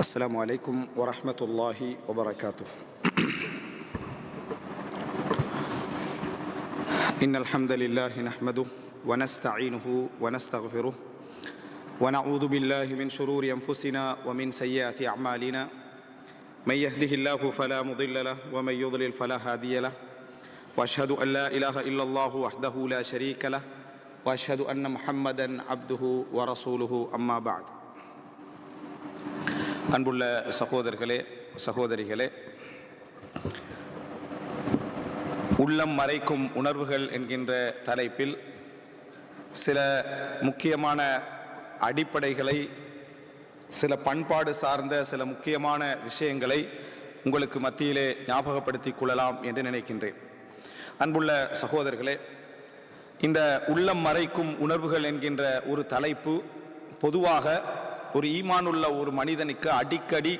السلام عليكم ورحمة الله وبركاته. إن الحمد لله نحمده ونستعينه ونستغفره ونعوذ بالله من شرور أنفسنا ومن سيئات أعمالنا من يهده الله فلا مضل له ومن يضلل فلا هادي له وأشهد أن لا إله إلا الله وحده لا شريك له وأشهد أن محمدا عبده ورسوله أما بعد. அன்புள்ள சகோதரர்களே சகோதரிகளே, உள்ளம் மறைக்கும் உணர்வுகள் என்கின்ற தலைப்பில் சில முக்கியமான அடிப்படைகளை, சில பண்பாடு சார்ந்த சில முக்கியமான விஷயங்களை உங்களுக்கு மத்தியிலே ஞாபகப்படுத்திக் கொள்ளலாம் என்று நினைக்கின்றேன். அன்புள்ள சகோதரர்களே, இந்த உள்ளம் மறைக்கும் உணர்வுகள் என்கின்ற ஒரு தலைப்பு பொதுவாக ஒரு ஈமானுள்ள ஒரு மனிதனுக்கு அடிக்கடி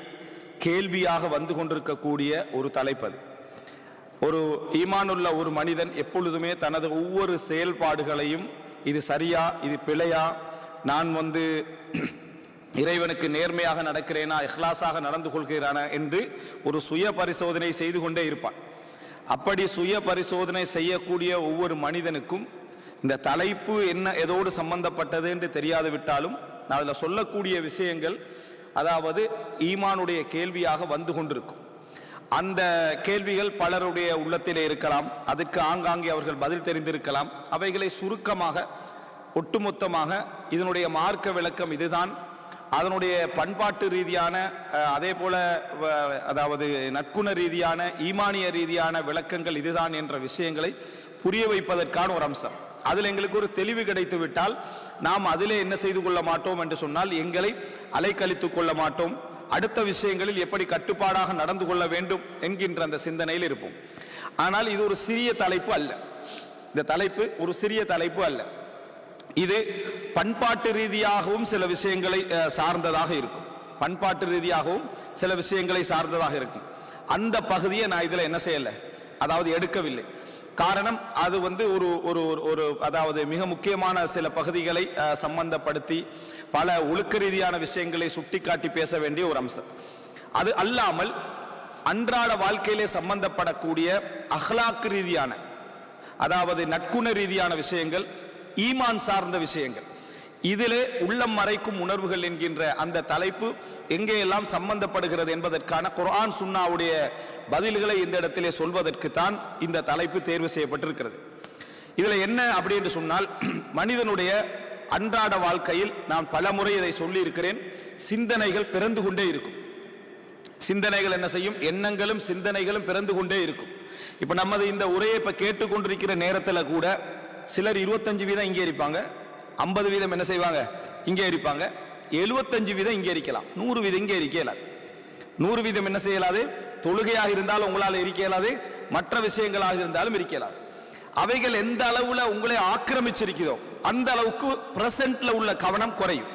கேள்வியாக வந்து கொண்டிருக்கக்கூடிய ஒரு தலைப்பது. ஒரு ஈமானுள்ள ஒரு மனிதன் எப்பொழுதுமே தனது ஒவ்வொரு செயல்பாடுகளையும் இது சரியா, இது பிழையா, நான் இறைவனுக்கு நேர்மையாக நடக்கிறேனா, இஹ்லாஸாக நடந்து கொள்கிறானா என்று ஒரு சுய பரிசோதனை செய்து கொண்டே இருப்பான். அப்படி சுய பரிசோதனை செய்யக்கூடிய ஒவ்வொரு மனிதனுக்கும் இந்த தலைப்பு என்ன, எதோடு சம்பந்தப்பட்டது என்று தெரியாது விட்டாலும் நான் அதில் சொல்லக்கூடிய விஷயங்கள், அதாவது ஈமானுடைய கேள்வியாக வந்து கொண்டிருக்கும். அந்த கேள்விகள் பலருடைய உள்ளத்திலே இருக்கலாம், அதற்கு ஆங்காங்கே அவர்கள் பதில் தெரிந்திருக்கலாம். அவைகளை சுருக்கமாக ஒட்டுமொத்தமாக இதனுடைய மார்க்க விளக்கம் இதுதான், அதனுடைய பண்பாட்டு ரீதியான அதே போல அதாவது நற்குண ரீதியான ஈமானிய ரீதியான விளக்கங்கள் இதுதான் என்ற விஷயங்களை புரிய வைப்பதற்கான ஒரு அம்சம். அதில் எங்களுக்கு ஒரு தெளிவு கிடைத்து விட்டால் நாம் அதிலே என்ன செய்து கொள்ள மாட்டோம் என்று சொன்னால், எங்களை அலைக்கழித்துக் கொள்ள மாட்டோம். அடுத்த விஷயங்களில் எப்படி கட்டுப்பாடாக நடந்து கொள்ள வேண்டும் என்கின்ற அந்த சிந்தனையில் இருப்போம். ஆனால் இது ஒரு சிறிய தலைப்பு அல்ல. இந்த தலைப்பு ஒரு சிறிய தலைப்பு அல்ல. இது பண்பாட்டு ரீதியாகவும் சில விஷயங்களை சார்ந்ததாக இருக்கும். பண்பாட்டு ரீதியாகவும் சில விஷயங்களை சார்ந்ததாக இருக்கும். அந்த பகுதியை நான் இதில் என்ன செய்யலை, அதாவது எடுக்கவில்லை. காரணம், அது ஒரு ஒரு ஒரு அதாவது மிக முக்கியமான சில பகுதிகளை சம்பந்தப்படுத்தி பல ஒழுக்க ரீதியான விஷயங்களை சுட்டிக்காட்டி பேச வேண்டிய ஒரு அம்சம். அது அல்லாமல் அன்றாட வாழ்க்கையிலே சம்பந்தப்படக்கூடிய அஹ்லாக் ரீதியான, அதாவது நற்குண ரீதியான விஷயங்கள், ஈமான் சார்ந்த விஷயங்கள், இதிலே உள்ளம் மறைக்கும் உணர்வுகள் என்கின்ற அந்த தலைப்பு எங்கேயெல்லாம் சம்பந்தப்படுகிறது என்பதற்கான குர்ஆன் சுன்னாவுடைய பதில்களை இந்த இடத்திலே சொல்வதற்கு தான் இந்த தலைப்பு தேர்வு செய்யப்பட்டிருக்கிறது. இதில் என்ன அப்படி என்று சொன்னால், மனிதனுடைய அன்றாட வாழ்க்கையில் நான் பல முறை இதை சொல்லி இருக்கிறேன், சிந்தனைகள் பிறந்து கொண்டே இருக்கும். சிந்தனைகள் என்ன செய்யும், எண்ணங்களும் சிந்தனைகளும் பிறந்து கொண்டே இருக்கும். இப்ப நமது இந்த உரையை இப்ப கேட்டுக்கொண்டிருக்கிற நேரத்தில் கூட சிலர் 25% இங்கே இருப்பாங்க, 50% என்ன செய்வாங்க, இங்கே இருப்பாங்க, 75% இங்கே இருக்கலாம், 100% இங்கே இருக்க இயலாது. 100% என்ன செய்யலாது, தொழுகையாக இருந்தாலும் உங்களால் இருக்க இயலாது, மற்ற விஷயங்களாக இருந்தாலும் இருக்க இயலாது. அவைகள் எந்த அளவுல உங்களை ஆக்கிரமிச்சிருக்கிறதோ அந்த அளவுக்கு பிரசன்ட்ல உள்ள கவனம் குறையும்.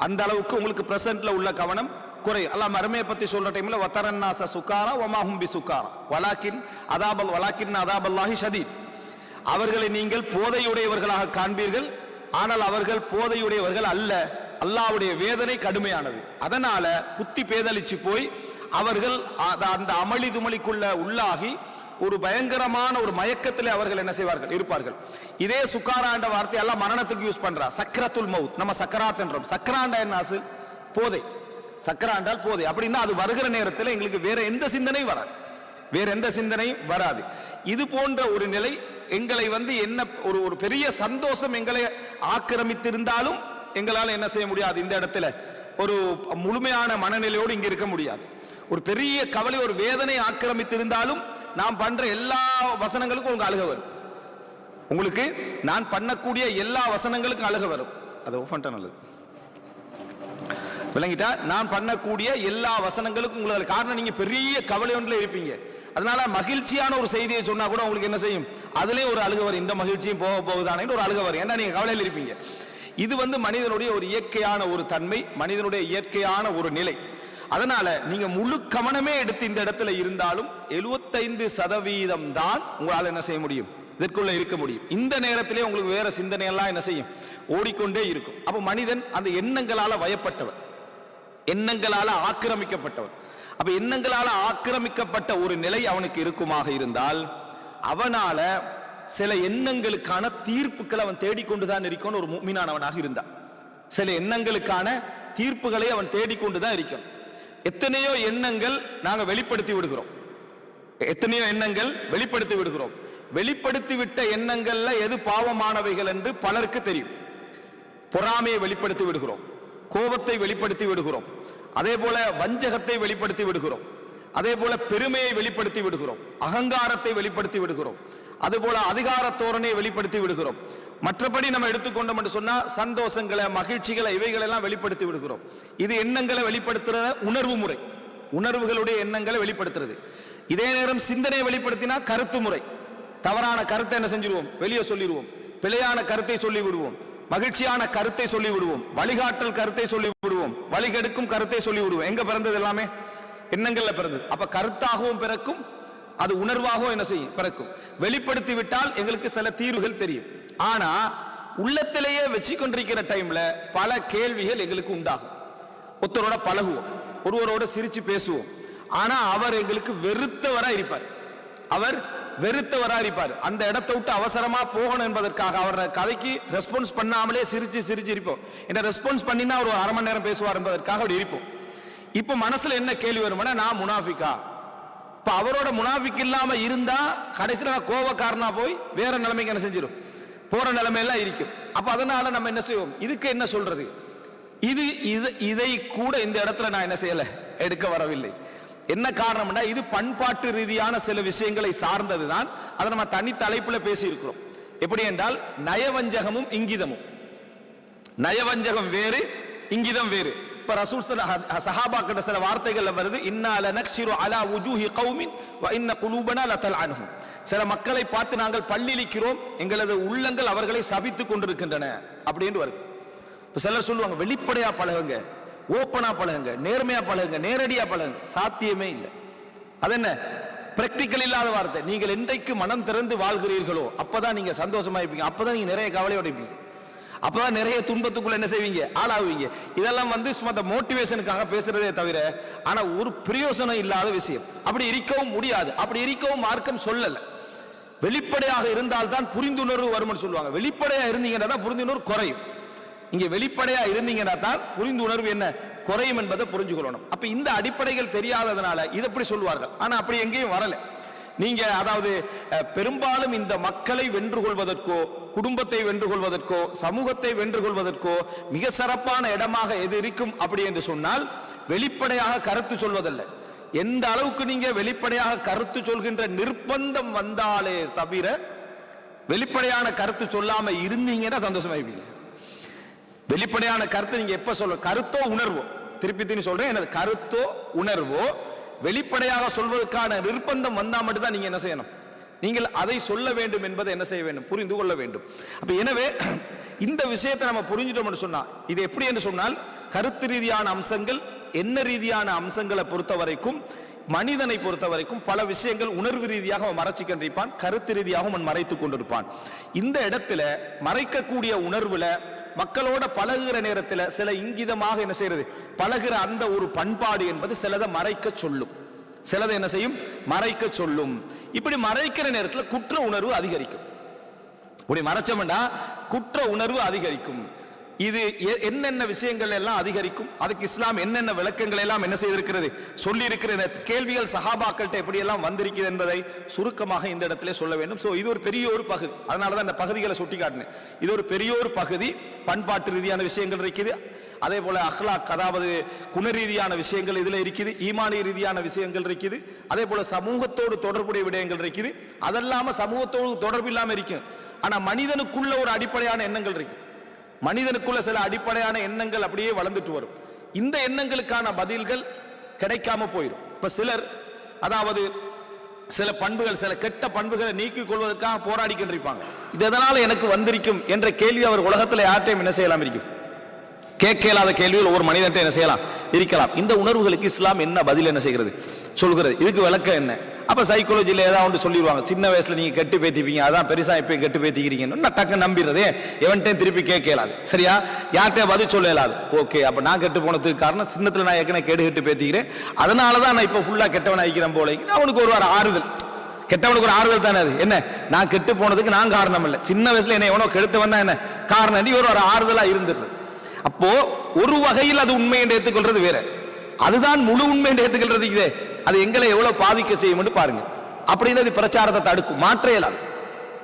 அந்த அளவுக்கு உங்களுக்கு பிரசன்ட்ல உள்ள கவனம் குறையும். அல்லாஹ் மறுமையை பத்தி சொல்ற டைம்ல வதரன்னாஸ சுகாரா வமாஹும் பிசுகாரா வலாக்கின் அதாபல்லாஹி ஷதீத், அவர்களை நீங்கள் போதையுடையவர்களாக காண்பீர்கள், ஆனால் அவர்கள் போதையுடையவர்கள் அல்ல, அல்லாஹ்வுடைய வேதனை கடுமையானது. அதனால புத்தி பேதலிச்சு போய் அவர்கள் அந்த அமளி துமளிக்குள்ள உள்ளாகி ஒரு பயங்கரமான ஒரு மயக்கத்திலே அவர்கள் என்ன செய்வார்கள், இருப்பார்கள். இதே சுக்காரா என்ற வார்த்தை எல்லாம் மரணத்துக்கு யூஸ் பண்றா, சக்கரத்துல் மவுத், நம்ம சக்கராத் என்றோம். சக்கராண்டா என்ன, போதை. சக்கராண்டால் போதை. அப்படின்னா அது வருகிற நேரத்தில் எங்களுக்கு வேற எந்த சிந்தனையும் வராது, வேற எந்த சிந்தனையும் வராது. இது போன்ற ஒரு நிலை எங்களை என்ன ஒரு பெரிய சந்தோஷம் எங்களை ஆக்கிரமித்திருந்தாலும் எங்களால் என்ன செய்ய முடியாது, இந்த இடத்துல ஒரு முழுமையான மனநிலையோடு இங்க இருக்க முடியாது. ஒரு பெரிய கவலை, ஒரு வேதனை ஆக்கிரமித்திருந்தாலும் நாம் பண்ற எல்லா வசனங்களுக்கும் உங்களுக்கு அழுக வரும். உங்களுக்கு நான் பண்ணக்கூடிய எல்லா வசனங்களுக்கும் அழுக வரும். அது ஓஃபன்ட்டா நல்லது, விளங்கிட்டா? நான் பண்ணக்கூடிய எல்லா வசனங்களுக்கும் உங்களுக்கு, காரணம் நீங்க பெரிய கவலை ஒன்றில் இருப்பீங்க. அதனால மகிழ்ச்சியான ஒரு செய்தியை சொன்னா கூட உங்களுக்கு என்ன செய்யும், அதுலேயே ஒரு அழுக வரும், இந்த மகிழ்ச்சியும் போக போகுதானே ஒரு அழுக வரும், ஏன்னா நீங்க கவலையில் இருப்பீங்க. இது மனிதனுடைய ஒரு இயற்கையான ஒரு தன்மை, மனிதனுடைய இயற்கையான ஒரு நிலை. அதனால நீங்க முழு கவனமே எடுத்து இந்த இடத்துல இருந்தாலும் 75% தான் உங்களால் என்ன செய்ய முடியும், இதற்குள்ள இருக்க முடியும். இந்த நேரத்திலே உங்களுக்கு வேற சிந்தனை எல்லாம் என்ன செய்யும், ஓடிக்கொண்டே இருக்கும். அப்ப மனிதன் அந்த எண்ணங்களால வயப்பட்டவன். எண்ணங்களால ஆக்கிரமிக்கப்பட்டவன். அப்ப எண்ணங்களால ஆக்கிரமிக்கப்பட்ட ஒரு நிலை அவனுக்கு இருக்குமாக இருந்தால் அவனால சில எண்ணங்களுக்கான தீர்ப்புகளை அவன் தேடிக்கொண்டுதான் இருக்கணும். ஒரு முஃமினானவனாக இருந்தான் சில எண்ணங்களுக்கான தீர்ப்புகளை அவன் தேடிக்கொண்டுதான் இருக்கணும். எத்தனையோ எண்ணங்கள் நாங்க வெளிப்படுத்தி விடுகிறோம், எத்தனையோ எண்ணங்கள் வெளிப்படுத்தி விடுகிறோம். வெளிப்படுத்தி விட்ட எண்ணங்கள்ல எது பாவமானவைகள் என்று பலருக்கு தெரியும். பொறாமையை வெளிப்படுத்தி விடுகிறோம், கோபத்தை வெளிப்படுத்தி விடுகிறோம், அதே போல வஞ்சகத்தை வெளிப்படுத்தி விடுகிறோம், அதே போல பெருமையை வெளிப்படுத்தி விடுகிறோம், அகங்காரத்தை வெளிப்படுத்தி விடுகிறோம், அதுபோல அதிகார தோரணையை வெளிப்படுத்தி விடுகிறோம். மற்றபடி நம்ம எடுத்துக்கொண்டோம் என்று சொன்னா சந்தோஷங்களை, மகிழ்ச்சிகளை, இவைகள் எல்லாம் வெளிப்படுத்தி விடுகிறோம். இது எண்ணங்களை வெளிப்படுத்துற உணர்வு முறை, உணர்வுகளுடைய எண்ணங்களை வெளிப்படுத்துறது. இதே நேரம் சிந்தனையை வெளிப்படுத்தினா கருத்து முறை, தவறான கருத்தை என்ன செஞ்சிருவோம், வெளியே சொல்லிடுவோம், பிழையான கருத்தை சொல்லி விடுவோம், மகிழ்ச்சியான கருத்தை சொல்லி விடுவோம், வழிகாட்டல் கருத்தை சொல்லி விடுவோம், வழிகெடுக்கும் கருத்தை சொல்லி விடுவோம். எங்க பிறந்தது? எல்லாமே எண்ணங்கள்ல பிறந்தது. அப்ப கருத்தாகவும் பிறக்கும், அது உணர்வாகவும் என்ன செய்யும், பிறக்கும். வெளிப்படுத்தி விட்டால் எங்களுக்கு சில தீர்வுகள் தெரியும். ஆனா உள்ளத்திலேயே வச்சு கொண்டிருக்கிற டைம்ல பல கேள்விகள் எங்களுக்கு உண்டாகும். ஒருத்தரோட பழகுவோம், ஒருவரோட சிரிச்சு பேசுவோம், ஆனா அவர் எங்களுக்கு வெறுத்தவரா இருப்பார், அவர் வெறுத்தவரா இருப்பார். அந்த இடத்தை விட்டு அவசரமா போகணும் என்பதற்காக அவர் கதைக்கு ரெஸ்பான்ஸ் பண்ணாமலே சிரிச்சு சிரிச்சு இருப்போம். என்ன ரெஸ்பான்ஸ் பண்ணினா ஒரு அரை மணி நேரம் பேசுவார் என்பதற்காக அப்படி இருப்போம். இப்ப மனசுல என்ன கேள்வி வரும்னா, நான் முனாஃபிக்கா? இப்ப அவரோட முனாஃபிக் இல்லாம இருந்தா கடைசியில் நான் கோபக்காரனா போய் வேற நிலைமைக்கு என்ன செஞ்சிடும், போற நிலைமையெல்லாம் இருக்கும். அப்ப அதனால நம்ம என்ன செய்வோம், இதுக்கு என்ன சொல்றது? இதை கூட இந்த இடத்துல நான் என்ன செய்யல, எடுக்க வரவில்லை. என்ன காரணம்னா இது பண்பாட்டு ரீதியான சில விஷயங்களை சார்ந்ததுதான். அதை நம்ம தனி தலைப்புல பேசி இருக்கிறோம். எப்படி என்றால் நயவஞ்சகமும் இங்கிதமும். நயவஞ்சகம் வேறு, இங்கிதம் வேறு. இப்ப ரசூல் சஹாபாக்கிட்ட சில வார்த்தைகள்ல வருது, இன்னா லனக்ஷிரு அலா வுஜூஹி கௌமின் வ இன்ன குலூபனா லதல்அன்ஹும். சில மக்களை பார்த்து நாங்கள் பல்லிழிக்கிறோம், எங்களது உள்ளங்கள் அவர்களை சபித்துக் கொண்டிருக்கின்றன அப்படின்னு வருது. சிலர் சொல்லுவாங்க வெளிப்படையா பழகுங்க, ஓப்பனா பழகுங்க, நேர்மையா பழகுங்க, நேரடியா பழகுங்க. சாத்தியமே இல்லை. அது என்ன பிராக்டிக்கல் இல்லாத வார்த்தை. நீங்கள் என்றைக்கு மனம் திறந்து வாழ்கிறீர்களோ அப்பதான் நீங்க சந்தோஷமா இருப்பீங்க, அப்பதான் நீங்க நிறைய கவலையோட இருப்பீங்க, அப்பதான் நிறைய துன்பத்துக்குள்ள என்ன செய்வீங்க, ஆளாவீங்க. இதெல்லாம் சும்மா மோட்டிவேஷனுக்காக பேசுறதே தவிர ஆனா ஒரு பிரயோசனம் இல்லாத விஷயம். அப்படி இருக்கவும் முடியாது, அப்படி இருக்கவும் மார்க்கம் சொல்லல. வெளிப்படையாக இருந்தால் தான் புரிந்துணர்வு வரும்னு சொல்லுவாங்க. வெளிப்படையா இருந்தீங்கன்னா தான் புரிந்துணர்வு குறையும். இங்க வெளிப்படையா இருந்தீங்கன்னா தான் புரிந்துணர்வு என்ன குறையும் என்பதை புரிஞ்சுக்கொள்ளணும். அப்ப இந்த அடிப்படைகள் தெரியாததுனால இது எப்படி சொல்வார்கள். ஆனா அப்படி எங்கேயும் வரல. நீங்க அதாவது பெரும்பாலும் இந்த மக்களை வென்று கொள்வதற்கோ, குடும்பத்தை வென்று கொள்வதற்கோ, சமூகத்தை வென்று கொள்வதற்கோ மிக சிறப்பான இடமாக எது இருக்கும் அப்படி என்று சொன்னால் வெளிப்படையாக கருத்து சொல்வதல்ல. எந்த அளவுக்கு நீங்க வெளிப்படையாக கருத்து சொல்கின்ற நிர்பந்தம் வந்தாலே தவிர வெளிப்படையான கருத்து சொல்லாம இருந்தீங்கன்னா சந்தோஷமாயிருப்பீங்க. வெளிப்படையான கருத்து நீங்க எப்ப சொல்ல, கருத்தோ உணர்வோ, திருப்பி சொல்றேன், எனது கருத்தோ உணர்வோ வெளிப்படையாக சொல்வதற்கான நிர்பந்தம் வந்தா மட்டும்தான் நீங்க என்ன செய்யணும், நீங்கள் அதை சொல்ல வேண்டும் என்பதை என்ன செய்ய வேண்டும், புரிந்து கொள்ள வேண்டும். அப்ப எனவே இந்த விஷயத்தை நம்ம புரிஞ்சிட்டோம்னு சொன்னா, இது எப்படி என்று சொன்னால் கருத்து ரீதியான அம்சங்கள், என்ன ரீதியான அம்சங்களை பொறுத்த வரைக்கும், மனிதனை பொறுத்த வரைக்கும் பல விஷயங்கள் உணர்வு ரீதியாக அவன் மறைச்சு கொண்டிருப்பான், கருத்து ரீதியாக அவன் மறைத்துக் கொண்டிருப்பான். இந்த இடத்துல மறைக்கக்கூடிய உணர்வுல மக்களோட பழகுகிற நேரத்தில் சில இங்கிதமாக என்ன செய்யறது, பழகுற அந்த ஒரு பண்பாடு என்பது சிலதை மறைக்க சொல்லும், சிலதை என்ன செய்யும், மறைக்க சொல்லும். இப்படி மறைக்கிற நேரத்தில் குற்ற உணர்வு அதிகரிக்கும். இப்படி மறைச்சோம்னா குற்ற உணர்வு அதிகரிக்கும். இது என்னென்ன விஷயங்கள் எல்லாம் அதிகரிக்கும், அதுக்கு இஸ்லாம் என்னென்ன விளக்கங்கள் எல்லாம் என்ன செய்திருக்கிறது, சொல்லி இருக்கிற கேள்விகள் சஹாபாக்கள்கிட்ட எப்படி எல்லாம் வந்திருக்கிறது என்பதை சுருக்கமாக இந்த இடத்துல சொல்ல வேண்டும். சோ இது ஒரு பெரிய ஒரு பகுதி, அதனாலதான் இந்த பகுதிகளை சுட்டி காட்டினேன். இது ஒரு பெரிய ஒரு பகுதி. பண்பாட்டு ரீதியான விஷயங்கள் இருக்குது, அதே போல அஹ்லாக் அதாவது குண ரீதியான விஷயங்கள் இதுல இருக்குது, ஈமானிய ரீதியான விஷயங்கள் இருக்குது, அதே போல சமூகத்தோடு தொடர்புடைய விடயங்கள் இருக்குது, அதெல்லாம சமூகத்தோடு தொடர்பு இல்லாம இருக்கும். ஆனா மனிதனுக்குள்ள ஒரு அடிப்படையான எண்ணங்கள் இருக்கு, மனிதனுக்குள்ள சில அடிப்படையான எண்ணங்கள் அப்படியே வளர்ந்துட்டு வரும். இந்த எண்ணங்களுக்கான பதில்கள் கிடைக்காம போயிடும். இப்ப சிலர் அதாவது சில பண்புகள், சில கெட்ட பண்புகளை நீக்கிக் கொள்வதற்காக போராடி கொண்டிருப்பாங்க. இது எதனால எனக்கு வந்திருக்கும் என்ற கேள்வி அவர் உலகத்தில் யார்ட்டையும் என்ன செய்யலாம் இருக்கும், கேட்க இயலாத கேள்விகள் ஒவ்வொரு மனிதன்ட்ட என்ன செய்யலாம், இருக்கலாம். இந்த உணர்வுகளுக்கு இஸ்லாம் என்ன பதில் என்ன செய்கிறது, சொல்கிறது. இதுக்கு விளக்கம் என்ன, அப்ப சைக்காலஜில ஏதாவது சொல்லிடுவாங்க, சின்ன வயசுல நீங்க கெட்டு பேத்திப்பீங்க, அதான் பெருசா இப்ப கெட்டு பேத்திக்கிறீங்கன்னு டக்கு நம்பிடுறதே, எவன்கிட்ட திருப்பி கேட்கலாது. சரியா, யார்கிட்ட பதில் சொல்ல இயலாது. ஓகே, அப்ப நான் கெட்டு போனதுக்கு காரணம் சின்னத்துல நான் ஏற்கனவே கெட்டு பேத்திக்கிறேன், அதனாலதான் நான் இப்ப ஃபுல்லா கெட்டவன் ஆகிக்கிறேன் போல. அவனுக்கு ஒரு ஆறுதல், கெட்டவனுக்கு ஒரு ஆறுதல் தானே அது. என்ன, நான் கெட்டு போனதுக்கு நான் காரணம் இல்லை, சின்ன வயசுல என்ன எவனோ கெடுத்து வந்தா என்ன காரணம், ஒரு ஆறுதலா இருந்துடுறது. அப்போ ஒரு வகையில் அது உண்மை என்று ஏற்றுக்கொள்றது வேற, அதுதான் முழு உண்மை என்று ஏற்றுக்கொள்றது இதே, அது எங்களை எவ்வளவு பாதிக்க செய்யும் பாருங்க. அப்படின்னு அது பிரச்சாரத்தை தடுக்கும், மாற்ற இயலாது.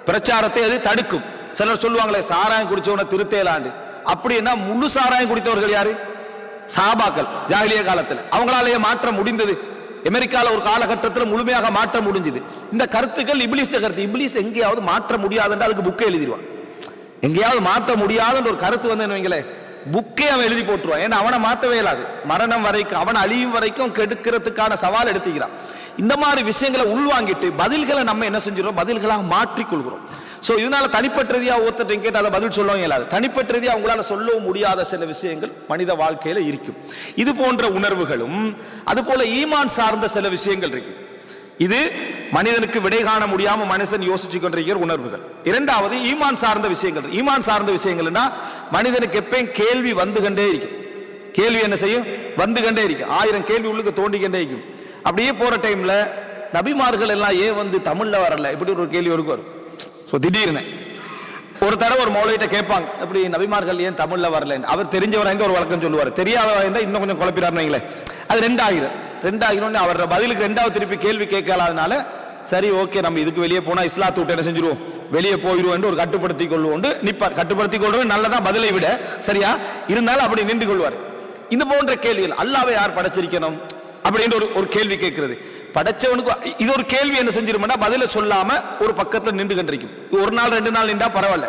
பிரச்சாரத்தை அது தடுக்கும். சிலர் சொல்லுவாங்களே சாராயம் குடிச்சவன திருத்தேலாண்டு, அப்படின்னா முழு சாராயம் குடித்தவர்கள் யாரு? சஹாபாக்கள். ஜாஹிலியா காலத்தில் அவங்களாலேயே மாற்ற முடிந்தது. அமெரிக்கால ஒரு காலகட்டத்தில் முழுமையாக மாற்ற முடிஞ்சது. இந்த கருத்துக்கள் இப்லீஸ் கருத்து. இப்லீஸ் எங்கேயாவது மாற்ற முடியாதுன்னு அதுக்கு புக்கை எழுதிடுவான். எங்கேயாவது மாற்ற முடியாதுன்ற ஒரு கருத்து வந்து புக்கே அவன் எழுதி போட்டுருவான். ஏன்னா அவனை மாற்றவே இயலாது, மரணம் வரைக்கும் அவன் அழியும் வரைக்கும் கெடுக்கிறதுக்கான சவால் எடுத்துக்கிறான். இந்த மாதிரி விஷயங்களை உள்வாங்கிட்டு பதில்களை நம்ம என்ன செஞ்சிடறோம், பதில்களாக மாற்றிக்கொள்கிறோம். சோ இதனால தனிப்பட்ட ரீதியா ஒருத்தர் கேட்டு அதை பதில் சொல்லவும் இயலாது. தனிப்பட்ட ரீதியா அவங்களால சொல்லவும் முடியாத சில விஷயங்கள் மனித வாழ்க்கையில இருக்கும். இது போன்ற உணர்வுகளும் அது போல ஈமான் சார்ந்த சில விஷயங்கள் இருக்கு. இது மனிதனுக்கு விடை காண முடியாம மனுஷன் யோசிச்சு கொண்டிருக்கிற உணர்வுகள். இரண்டாவது ஈமான் சார்ந்த விஷயங்கள். ஈமான் சார்ந்த விஷயங்கள்னா மனிதனுக்கு எப்பயும் கேள்வி வந்து கண்டே இருக்கும். கேள்வி என்ன செய்யும், வந்து கண்டே இருக்கும். 1000 கேள்வி உள்ளுக்கு தோண்டிக்கண்டே இருக்கும். அப்படியே போற டைம்ல நபிமார்கள் எல்லாம் ஏன் வந்து தமிழ்ல வரல, இப்படி ஒரு கேள்வி வரும். திடீர்னு ஒரு தடவை ஒரு மௌலையிட்ட கேட்பாங்க, இப்படி நபிமார்கள் ஏன் தமிழ்ல வரல. அவர் தெரிஞ்சவராய்ந்து ஒரு வழக்கம் சொல்லுவார், தெரியாதவராய்ந்தா இன்னும் கொஞ்சம் குழப்பிறாருன்னு. அது 2000 அவர் பதிலுக்கு 2வது திருப்பி கேள்வி கேட்கலாதனால சரி ஓகே நம்ம இதுக்கு வெளியே போனா இஸ்லாத்தை விட்டு என்ன செஞ்சிருவோம், வெளியே போயிடுவோம் என்று ஒரு கட்டுப்படுத்திக் கொள்வோம் நிப்பார். கட்டுப்படுத்திக் கொள்வது நல்லதா பதிலை விட, சரியா இருந்தாலும் அப்படி நின்று கொள்வார். இந்த போன்ற கேள்விகள் அல்லாஹ்வை யார் படைச்சிருக்கணும் அப்படின்ற ஒரு கேள்வி கேட்கிறது. படைச்சவனுக்கு இது ஒரு கேள்வி என்ன செஞ்சிருமா, பதில சொல்லாம ஒரு பக்கத்துல நின்று கண்டிருக்கும். ஒரு நாள் 2 நாள் நின்றா பரவாயில்ல,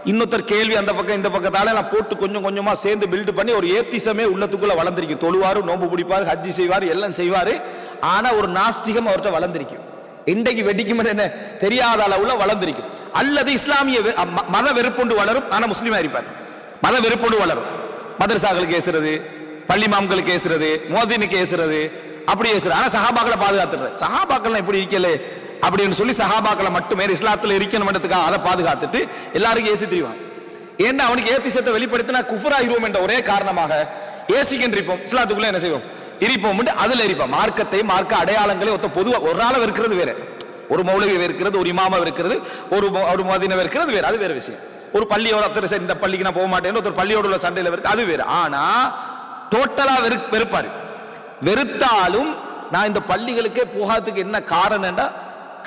இன்னொருத்தர் கேள்வி அந்த பக்கம் இந்த பக்கத்தால நான் போட்டு கொஞ்சம் கொஞ்சமா சேர்ந்து பில்டு பண்ணி ஒரு ஏத்திசமே உள்ளத்துக்குள்ள வளர்ந்திருக்கும். தொழுவாரு, நோம்பு பிடிப்பாரு, ஹஜ்ஜி செய்வாரு, எல்லாம் செய்வாரு. ஆனா ஒரு நாஸ்திகம் அவர்கிட்ட வளர்ந்திருக்கும். இன்றைக்கு வெடிக்கும் என்ன தெரியாத அளவுல வளர்ந்திருக்கும். அல்லது இஸ்லாமிய மத வெறுப்புண்டு வளரும், ஆனா முஸ்லீமா இருப்பார். மத வெறுப்புண்டு வளரும், மதரசாக்களுக்கு ஏசுறது, பள்ளி மாம்களுக்கு ஏசுறது, மோதினுக்கு ஏசுறது, அப்படி ஏசுறது. ஆனா சஹாபாக்களை பாதுகாத்துற, சஹாபாக்கள் இப்படி இருக்கல அப்படின்னு சொல்லி சஹாபாக்களை மட்டுமே இஸ்லாத்துல இருக்கணும்ன்றதுக்காக அதை பாதுகாத்துட்டு எல்லாருக்கும் ஏசி தெரியும். ஏன்னா அவனுக்கு ஏத்திசத்தை வெளிப்படுத்தினா குஃபராயிருவோம் என்ற ஒரே காரணமாக ஏசிக்கின்றிருப்போம், இஸ்லாத்துக்குள்ள என்ன செய்வோம் இருப்போம், அதுல இருப்போம். மார்க்கத்தை மார்க்க அடையாளங்களை ஒத்த பொதுவாக ஒரு ஆளை வெறுக்கிறது வேற, ஒரு மௌலவி வெறுக்கிறது, ஒரு இமாம வெறுக்கிறது, ஒரு மதீனா வெறுக்கிறது வேற, அது வேற விஷயம். ஒரு பள்ளியோட ஒருத்தர் இந்த பள்ளிக்கு நான் போக மாட்டேன்னு ஒருத்தர் பள்ளியோட உள்ள சண்டையில வெறுக்க, அது வேற. ஆனா டோட்டலா வெறுப்பாரு. வெறுத்தாலும் நான் இந்த பள்ளிகளுக்கே போகாததுக்கு என்ன காரணம்னா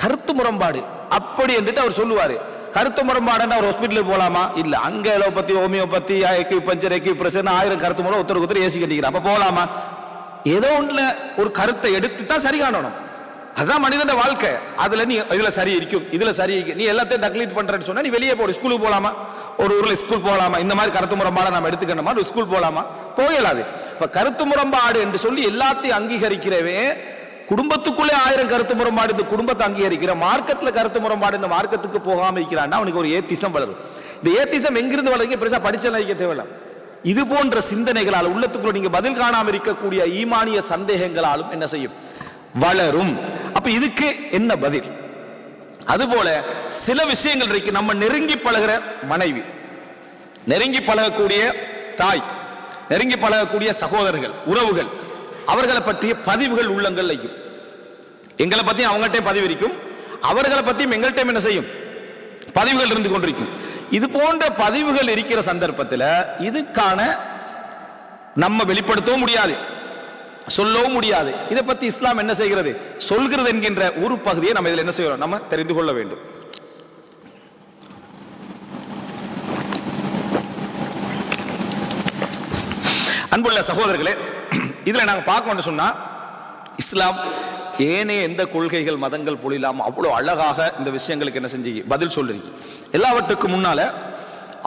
கருத்து முரண்பாடு அப்படி என்றுட்டு அவர் சொல்லுவாரு. கருத்து முரண்பாடுன்னா ஒரு ஹாஸ்பிட்டலுக்கு போலாமா, இல்ல அங்க எலோபதி, ஹோமியோபதி, எக்யூபஞ்சர், எக்யூப்ரெஷர் 1000 கருத்து மூலம் ஒருத்தருக்கு ஏசி கட்டிக்கிறான். அப்ப போலாமா? ஏதோ ஒண்ணுல ஒரு கருத்தை எடுத்து தான் சரி காணணும். அதுதான் மனிதன வாழ்க்கை. அதுல நீ இதுல சரி இருக்கும், இதுல சரி இருக்கு, நீ எல்லாத்தையும் தக்லீத் பண்றேன்னு சொன்னா நீ வெளியே போடு. ஸ்கூலுக்கு போலாமா, ஒரு ஊர்ல ஸ்கூல் போலாமா, இந்த மாதிரி கருத்து முரண்பாடு நம்ம எடுத்துக்கணுமா, ஸ்கூல் போலாமா, போகலாது. இப்ப கருத்து முரண்பாடு என்று சொல்லி எல்லாத்தையும் அங்கீகரிக்கிறவே, குடும்பத்துக்குள்ளே 1000 கருத்து முரண்பாடு, இந்த குடும்பத்தை அங்கீகரிக்கிற, மார்க்கத்துல கருத்து முரண்பாடு இந்த மார்க்கத்துக்கு போகாம இருக்கிறான்னா அவனுக்கு ஒரு ஏத்திசம் வளரும். இந்த ஏத்திசம் எங்கிருந்து வளருங்க, பெருசா படிச்ச நினைக்க தேவையில்லை. இது போன்ற சிந்தனைகளால் உள்ளத்துக்குள்ள நீங்க பதில் காணாம இருக்கக்கூடிய ஈமானிய சந்தேகங்களாலும் என்ன செய்யும், வளரும். அப்ப இதுக்கு என்ன பதில்? அதுபோல சில விஷயங்கள் இருக்கு. நம்ம நெருங்கி பழகிற மனைவி, நெருங்கி பழகக்கூடிய தாய், நெருங்கி பழகக்கூடிய சகோதரர்கள், உறவுகள், அவர்களை பற்றிய பதிவுகள் உள்ளங்கள் வைக்கும். எங்களை பத்தி அவங்கள்ட்ட பதிவு இருக்கும், அவர்களை பத்தியும் எங்கள்கிட்ட என்ன செய்யும், பதிவுகள் இருந்து கொண்டிருக்கும். இது போன்ற பதிவுகள் இருக்கிற சந்தர்ப்பத்தில் இதுக்கான நம்ம வெளிப்படுத்தவும் முடியாது, சொல்லவும் முடியாது. இதை பத்தி இஸ்லாம் என்ன செய்கிறது, சொல்கிறது என்கின்ற ஒரு பகுதியை நம்ம இதில் என்ன செய்யறோம், நம்ம தெரிந்து கொள்ள வேண்டும். அன்புள்ள சகோதரர்களே, இதுல நாங்க பார்க்கணும்னு சொன்னா இஸ்லாம் ஏனைய எந்த கொள்கைகள் மதங்கள் பொழிலாம அவ்வளவு அழகாக இந்த விஷயங்களுக்கு என்ன செஞ்சு பதில் சொல்லிருக்கு. எல்லாவற்றுக்கும் முன்னால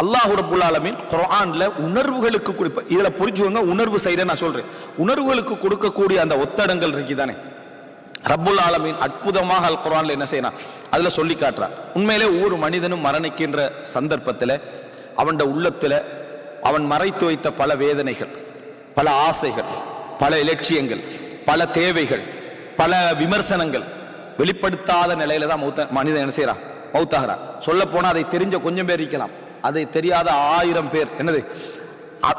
அல்லாஹ் ரப்பல் ஆலமீன் குர்ஆன்ல உணர்வுகளுக்கு இதுல புரிஞ்சுவங்க, உணர்வு சைட நான் சொல்றேன், உணர்வுகளுக்கு கொடுக்கக்கூடிய அந்த ஒத்தடங்கள் இருக்குதானே, ரப்பல் ஆலமீன் அற்புதமாக அல் குர்ஆன்ல என்ன செய்யறான், அதுல சொல்லி காட்டுறான். உண்மையிலே ஒவ்வொரு மனிதனும் மரணிக்கின்ற சந்தர்ப்பத்தில் அவன் உள்ளத்துல அவன் மறைத்து வைத்த பல வேதனைகள், பல ஆசைகள், பல இலட்சியங்கள், பல தேவைகள், பல விமர்சனங்கள், வெளிப்படுத்தாத நிலையில தான் மனிதன் என்ன செய்யறான், மௌத்தாகிறான். சொல்ல போனா அதை தெரிஞ்ச கொஞ்சம் பேர் இருக்கலாம், அதை தெரியாத 1000 பேர் என்னது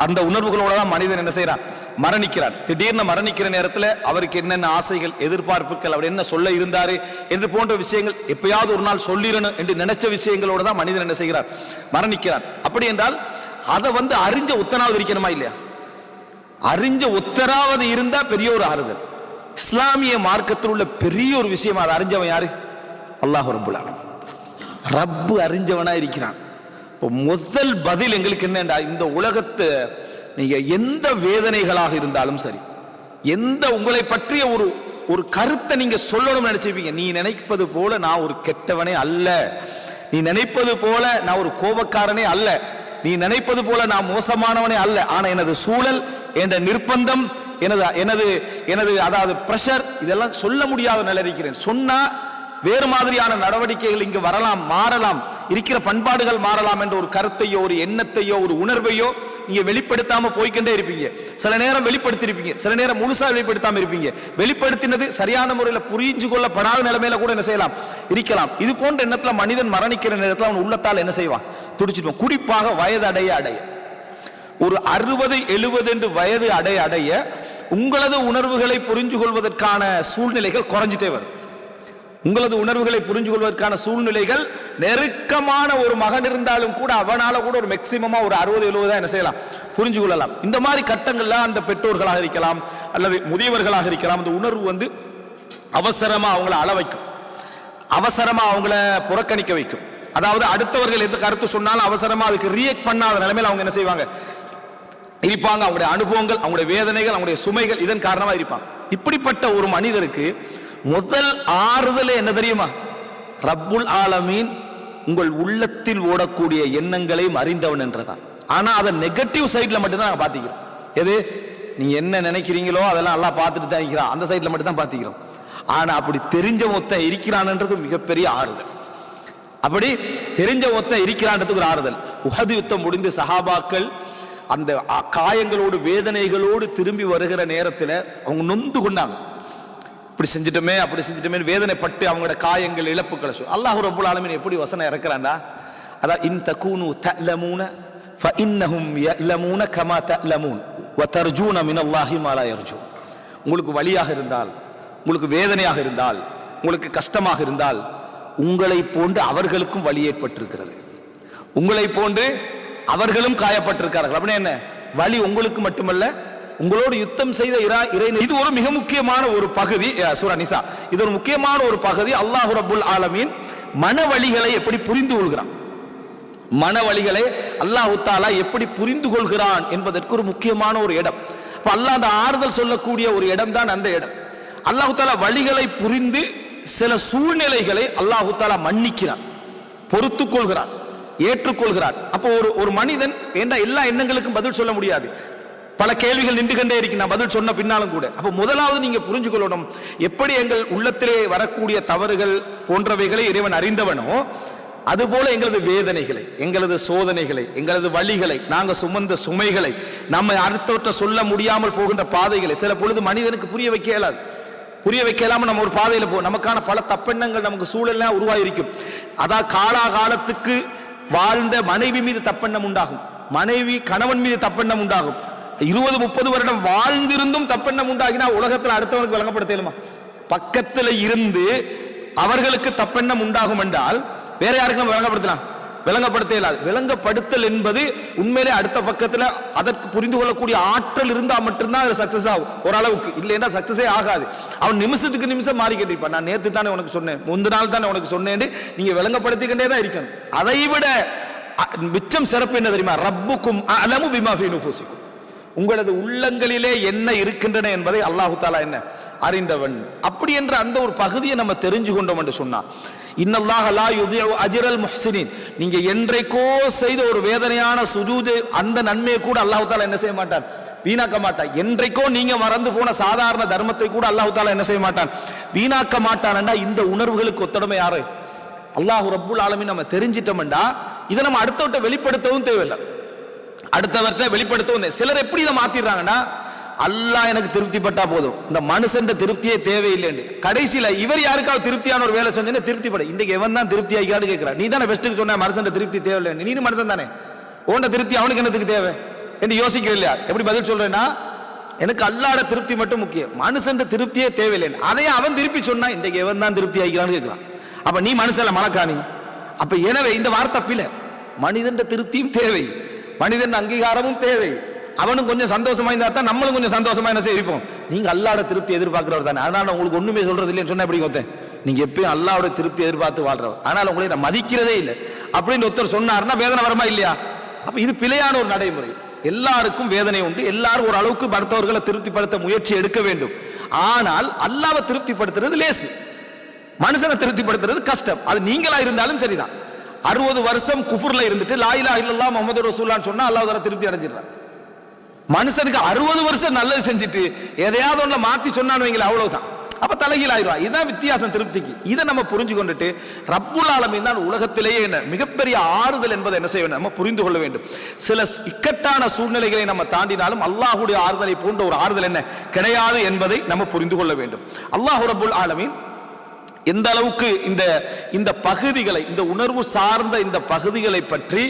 அந்த உணர்வுகளோட தான் மனிதன் என்ன செய்யறான், மரணிக்கிறான். திடீர்னு மரணிக்கிற நேரத்தில் அவருக்கு என்னென்ன ஆசைகள், எதிர்பார்ப்புகள், அவர் என்ன சொல்ல இருந்தாரு என்று போன்ற விஷயங்கள் எப்பயாவது ஒரு நாள் சொல்லிடணும் என்று நினைச்ச விஷயங்களோட தான் மனிதன் என்ன செய்கிறார், மரணிக்கிறான். அப்படி என்றால் அதை அறிஞ்ச ஒத்தனாவது இருக்கணுமா இல்லையா? அறிஞ்ச ஒத்தராவது இருந்தா பெரிய ஒரு ஆறுதல். இஸ்லாமிய மார்க்கத்தில் உள்ள பெரிய ஒரு விஷயம், அதை அறிஞ்சவன் யாரு? அல்லாஹ் ரப்புல் ஆலமீன். ரப்பு அறிஞ்சவனா இருக்கிறான். முதல் பதில் எங்களுக்கு என்னண்டா, இந்த உலகத்தை நீங்க எந்த வேதனைகளாக இருந்தாலும் சரி, எந்த உங்களை பற்றிய ஒரு கருத்தை நீங்க சொல்லணும்னு நினைச்சிருப்பீங்க, நீ நினைப்பது போல நான் ஒரு கெட்டவனே அல்ல, நீ நினைப்பது போல நான் ஒரு கோபக்காரனே அல்ல, நீ நினைப்பது போல நான் மோசமானவனே அல்ல, ஆனா எனது சூழல், என்ற நிர்பந்தம், எனது அதாவது பிரஷர், இதெல்லாம் சொல்ல முடியாத நிலை இருக்கிறேன். சொன்னா வேறு மாதிரியான நடவடிக்கைகள் இங்கு வரலாம், மாறலாம், இருக்கிற பண்பாடுகள் மாறலாம் என்ற ஒரு கருத்தையோ ஒரு எண்ணத்தையோ ஒரு உணர்வையோ நீங்க வெளிப்படுத்தாம போய்கிட்டே இருப்பீங்க. சில நேரம் வெளிப்படுத்திருப்பீங்க, சில நேரம் முழுசா வெளிப்படுத்தாம இருப்பீங்க. வெளிப்படுத்தினது சரியான முறையில் புரிஞ்சு கொள்ளப்படாத நிலைமையில கூட என்ன செய்யலாம், இருக்கலாம். இது போன்ற எண்ணத்துல மனிதன் மரணிக்கிற நேரத்தில் அவன் உள்ளத்தால் என்ன செய்வான், துடிச்சிடுவான். குறிப்பாக வயது அடைய ஒரு 60-70 என்று வயது அடைய உங்களது உணர்வுகளை புரிஞ்சு கொள்வதற்கான சூழ்நிலைகள் குறைஞ்சிட்டே வரும். உங்களது உணர்வுகளை புரிஞ்சு கொள்வதற்கான சூழ்நிலைகள், நெருக்கமான ஒரு மகன் இருந்தாலும் கூட அவனால கூட ஒரு மேக்சிமமா ஒரு 60-70 தான் என்ன செய்யலாம், புரிஞ்சு கொள்ளலாம். இந்த மாதிரி கட்டங்கள்ல அந்த பெற்றோர்களாக இருக்கலாம் அல்லது முதியவர்களாக இருக்கலாம், அந்த உணர்வு அவசரமா அவங்கள அள வைக்கும், அவசரமா அவங்கள புறக்கணிக்க வைக்கும். அதாவது அடுத்தவர்கள் எந்த கருத்து சொன்னாலும் அவசரமா அதுக்கு ரியாக்ட் பண்ணாத நிலைமையில அவங்க என்ன செய்வாங்க, இருப்பாங்க. அவங்களுடைய அனுபவங்கள், அவங்களுடைய வேதனைகள், அவங்களுடைய சுமைகள் இதன் காரணமா இருப்பாங்க. இப்படிப்பட்ட ஒரு மனிதருக்கு முதல் ஆறுதல் என்ன தெரியுமா, ரப்புல் ஆலமீன் உங்கள் உள்ளத்தில் ஓடக்கூடிய எண்ணங்களையும் அறிந்தவன் என்றதான். ஆனா அதை நெகட்டிவ் சைட்ல மட்டும்தான் நாங்க பாத்திக்கிறோம். எது, நீங்க என்ன நினைக்கிறீங்களோ அதெல்லாம் எல்லாம் பார்த்துட்டு தான் இருக்கிறான், அந்த சைட்ல மட்டும் தான் பாத்திக்கிறோம். ஆனா அப்படி தெரிஞ்ச மொத்த இருக்கிறான்ன்றது மிகப்பெரிய ஆறுதல். அப்படி தெரிஞ்ச ஒத்த இருக்கிறான்றதுக்கு ஒரு ஆறுதல். உஹது யுத்தம் முடிந்து சஹாபாக்கள் அந்த காயங்களோடு வேதனைகளோடு திரும்பி வருகிற நேரத்தில் அவங்க நொந்து கொண்டாங்க. இப்படி செஞ்சிட்டோமே அப்படி செஞ்சிட்டோமே வேதனைப்பட்டு அவங்களோட காயங்கள் இழப்புகளை அல்லாஹ் ரப்புல் ஆலமீன் எப்படி வசனம் இறக்குறான்டா, அதான் இன் தகூனு தஅலமூன ஃபஇன்னஹும் யஅலமூன கமா தஅலமூன் வதர்ஜூன மினல்லாஹி மா லா யர்ஜூன். உங்களுக்கு வலியாக இருந்தால், உங்களுக்கு வேதனையாக இருந்தால், உங்களுக்கு கஷ்டமாக இருந்தால், உங்களை போன்று அவர்களுக்கும் வலி ஏற்பட்டிருக்கிறது, உங்களை போன்று அவர்களும் காயப்பட்டிருக்கிறார்கள். அப்படின்னா என்ன, வலி உங்களுக்கு மட்டுமல்ல, உங்களோடு யுத்தம் செய்த இறை. இது ஒரு மிக முக்கியமான ஒரு பகுதி சூரா நிசா. இது ஒரு முக்கியமான ஒரு பகுதி. அல்லாஹ் ரப்புல் ஆலமீன் மனவலிகளை எப்படி புரிந்து கொள்கிறான், மனவலிகளை அல்லாஹ் தஆலா எப்படி புரிந்து கொள்கிறான் என்பதற்கு ஒரு முக்கியமான ஒரு இடம். அப்ப அல்லாஹ் அந்த ஆறுதல் சொல்லக்கூடிய ஒரு இடம் தான் அந்த இடம். அல்லாஹ் தஆலா வலிகளை புரிந்து சில சூழ்நிலைகளை அல்லாஹ் தஆலா மன்னிக்கிறான், பொறுத்துக் கொள்கிறான், ஏற்றுக்கொள்கிறான். அப்போ ஒரு மனிதன் எல்லா எண்ணங்களுக்கும் பதில் சொல்ல முடியாது, பல கேள்விகள் நின்று கொண்டே இருக்கு நான் பதில் சொன்ன பின்னாலும் கூட. அப்ப முதலாவது நீங்க புரிஞ்சு கொள்ளணும், எப்படி எங்கள் உள்ளத்திலே வரக்கூடிய தவறுகள் போன்றவைகளை இறைவன் அறிந்தவனோ அதுபோல எங்களது வேதனைகளை, எங்களது சோதனைகளை, எங்களது வழிகளை, நாங்க சுமந்த சுமைகளை, நம்ம அடுத்தவற்றை சொல்ல முடியாமல் போகின்ற பாதைகளை சில பொழுது மனிதனுக்கு புரிய வைக்க இயலாது. புரிய வைக்கலாம நம்ம ஒரு பாதையில போ, நமக்கான பல தப்பெண்ணங்கள் நமக்கு சூழல்லாம் உருவாயிருக்கும். அதான் காலாகாலத்துக்கு வாழ்ந்த மனைவி மீது தப்பெண்ணம் உண்டாகும், மனைவி கணவன் மீது தப்பெண்ணம் உண்டாகும். 20-30 வருடம் வாழ்ந்திருந்தும் தப்பெண்ணம் உண்டாகினா உலகத்தில் அடுத்தவனுக்கு விளங்கப்படுத்தலுமா? பக்கத்தில் இருந்து அவர்களுக்கு தப்பெண்ணம் உண்டாகும் என்றால் வேற யாருக்கு நம்ம விளங்கப்படுத்தலாம்? விளங்கப்படுத்த இயலாது. விளங்கப்படுத்தல் என்பது உண்மையிலே அடுத்த பக்கத்தில் அதற்கு புரிந்து கொள்ளக்கூடிய ஆற்றல் இருந்தால் மட்டும்தான் அது சக்சஸ் ஆகும். ஓரளவுக்கு இல்லைன்னா சக்சஸே ஆகாது. அவன் நிமிஷத்துக்கு நிமிஷம் மாறிக்கிட்டு இருப்பான். நான் நேற்று தானே உனக்கு சொன்னேன், முந்தின நாள் தானே உனக்கு சொன்னேன், நீங்க விளங்கப்படுத்திக்கிட்டே தான் இருக்கணும். அதை விட மிச்சம் சிறப்பு என்ன தெரியுமா? ரப்புக்கும் அலமு பிமா ஃபீ நுஃபூசிக்கும், உங்களது உள்ளங்களிலே என்ன இருக்கின்றன என்பதை அல்லாஹு தஆலா என்ன அறிந்தவன். அப்படி என்ற அந்த ஒரு பகுதியை நம்ம தெரிஞ்சு கொண்டோம் என்று சொன்னா, இன்னல்லாஹ லா யுதிஉ அஜ்ரல் முஹ்சினின், நீங்க என்றைக்கோ செய்த ஒரு வேதனையான சுஜூது அந்த நன்மையை கூட அல்லாஹு தஆலா என்ன செய்ய மாட்டான், வீணாக்க மாட்டான். என்றைக்கோ நீங்க மறந்து போன சாதாரண தர்மத்தை கூட அல்லாஹு தஆலா என்ன செய்ய மாட்டான், வீணாக்க மாட்டான்டா. இந்த உணர்வுகளுக்கு ஒத்தடமை யாரு? அல்லாஹ் ரப்புல் ஆலமீன். நம்ம தெரிஞ்சிட்டோம்டா இதை நம்ம அடுத்தவற்றை வெளிப்படுத்தவும் தேவையில்லை, அடுத்தவற்றை வெளிப்படுத்தவும். சிலர் எப்படி இதை மாத்திடுறாங்கன்னா, அல்லாஹ் எனக்கு திருப்திப்பட்டா போதும், இந்த மனுஷன் திருப்தியே தேவையில்லைன்னு. கடைசியில இவர் யாருக்காவது திருப்தியான ஒரு வேலை செஞ்சா திருப்திப்பட. இன்னைக்கு எவன் தான் திருப்தி ஆகிக்கான்னு கேட்கிறான். நீ தானே பெஸ்ட்டுக்கு சொன்ன மனுஷன் திருப்தி தேவையில்லை, நீ மனுஷன் தானே, உன்ன திருப்தி அவனுக்கு என்னத்துக்கு தேவை என்று யோசிக்கிறேன் இல்லையா? எப்படி பதில் சொல்றேன்னா, எனக்கு அல்லாஹ்வோட திருப்தி மட்டும் முக்கியம், மனுஷன் திருப்தியே தேவையில்லைன்னு. அதையே அவன் திருப்பி சொன்னா இன்றைக்கு எவன் தான் திருப்தி ஆகிக்கிறான்னு கேட்கிறான். அப்ப நீ மனுஷன்ல மலக்காணி. அப்ப எனவே இந்த வார்த்தை பில. மனிதன் திருப்தியும் தேவை, மனிதன் அங்கீகாரமும் தேவை. அவனும் கொஞ்சம் சந்தோஷமா இருந்தா தான் நம்மளும் கொஞ்சம் சந்தோஷமா என்ன செய்வோம். நீங்க அல்லாஹ்வோட திருப்தி எதிர்பார்க்கிறவர் தானே, அதனால உங்களுக்கு ஒண்ணுமே சொல்றது இல்லைன்னு சொன்னா எப்படி கொத்தேன்? நீங்க எப்பயும் அல்லாஹ்வோட திருப்தி எதிர்பார்த்து வாழ்றவர், ஆனால் உங்களை நான் மதிக்கிறதே இல்லை அப்படின்னு ஒருத்தர் சொன்னாருன்னா வேதனை வருமா இல்லையா? அப்ப இது பிழையான ஒரு நடைமுறை. எல்லாருக்கும் வேதனை உண்டு, எல்லாரும் ஒரு அளவுக்கு அடுத்தவர்களை திருப்திப்படுத்த முயற்சி எடுக்க வேண்டும். ஆனால் அல்லாஹ்வை திருப்திப்படுத்துறது லேசு, மனுஷனை திருப்திப்படுத்துறது கஷ்டம். அது நீங்களா இருந்தாலும் சரிதான். 60 வருஷம் குஃபுர்ல இருந்துட்டு லா இலாஹ இல்லல்லாஹ் முஹம்மது ரசூலுல்லாஹ்னு சொன்னா அல்லாஹ் தஆலா திருப்தி அடைஞ்சிடுறார். மனுஷனுக்கு 60 வருஷம் நல்லது செஞ்சுட்டு எதையாவது ஒண்ணு மாத்தி சொன்னான்னு வைங்களேன், அவ்வளவுதான். அப்ப தலைகீழ் ஆயிடுவா. இதுதான் வித்தியாசம் திருப்திக்கு. இதை நம்ம புரிஞ்சு கொண்டுட்டு ரப்புல் ஆலமீன் தான் உலகத்திலேயே என்ன மிகப்பெரிய ஆறுதல் என்பதை என்ன செய்ய வேண்டும், நம்ம புரிந்து கொள்ள வேண்டும். சில இக்கட்டான சூழ்நிலைகளை நம்ம தாண்டினாலும் அல்லாஹ்வுடைய ஆறுதலை போன்ற ஒரு ஆறுதல் என்ன கிடையாது என்பதை நம்ம புரிந்து கொள்ள வேண்டும். அல்லாஹ் ரப்புல் ஆலமீன் எந்த அளவுக்கு இந்த பகுதிகளை, இந்த உணர்வு சார்ந்த இந்த பகுதிகளை பற்றி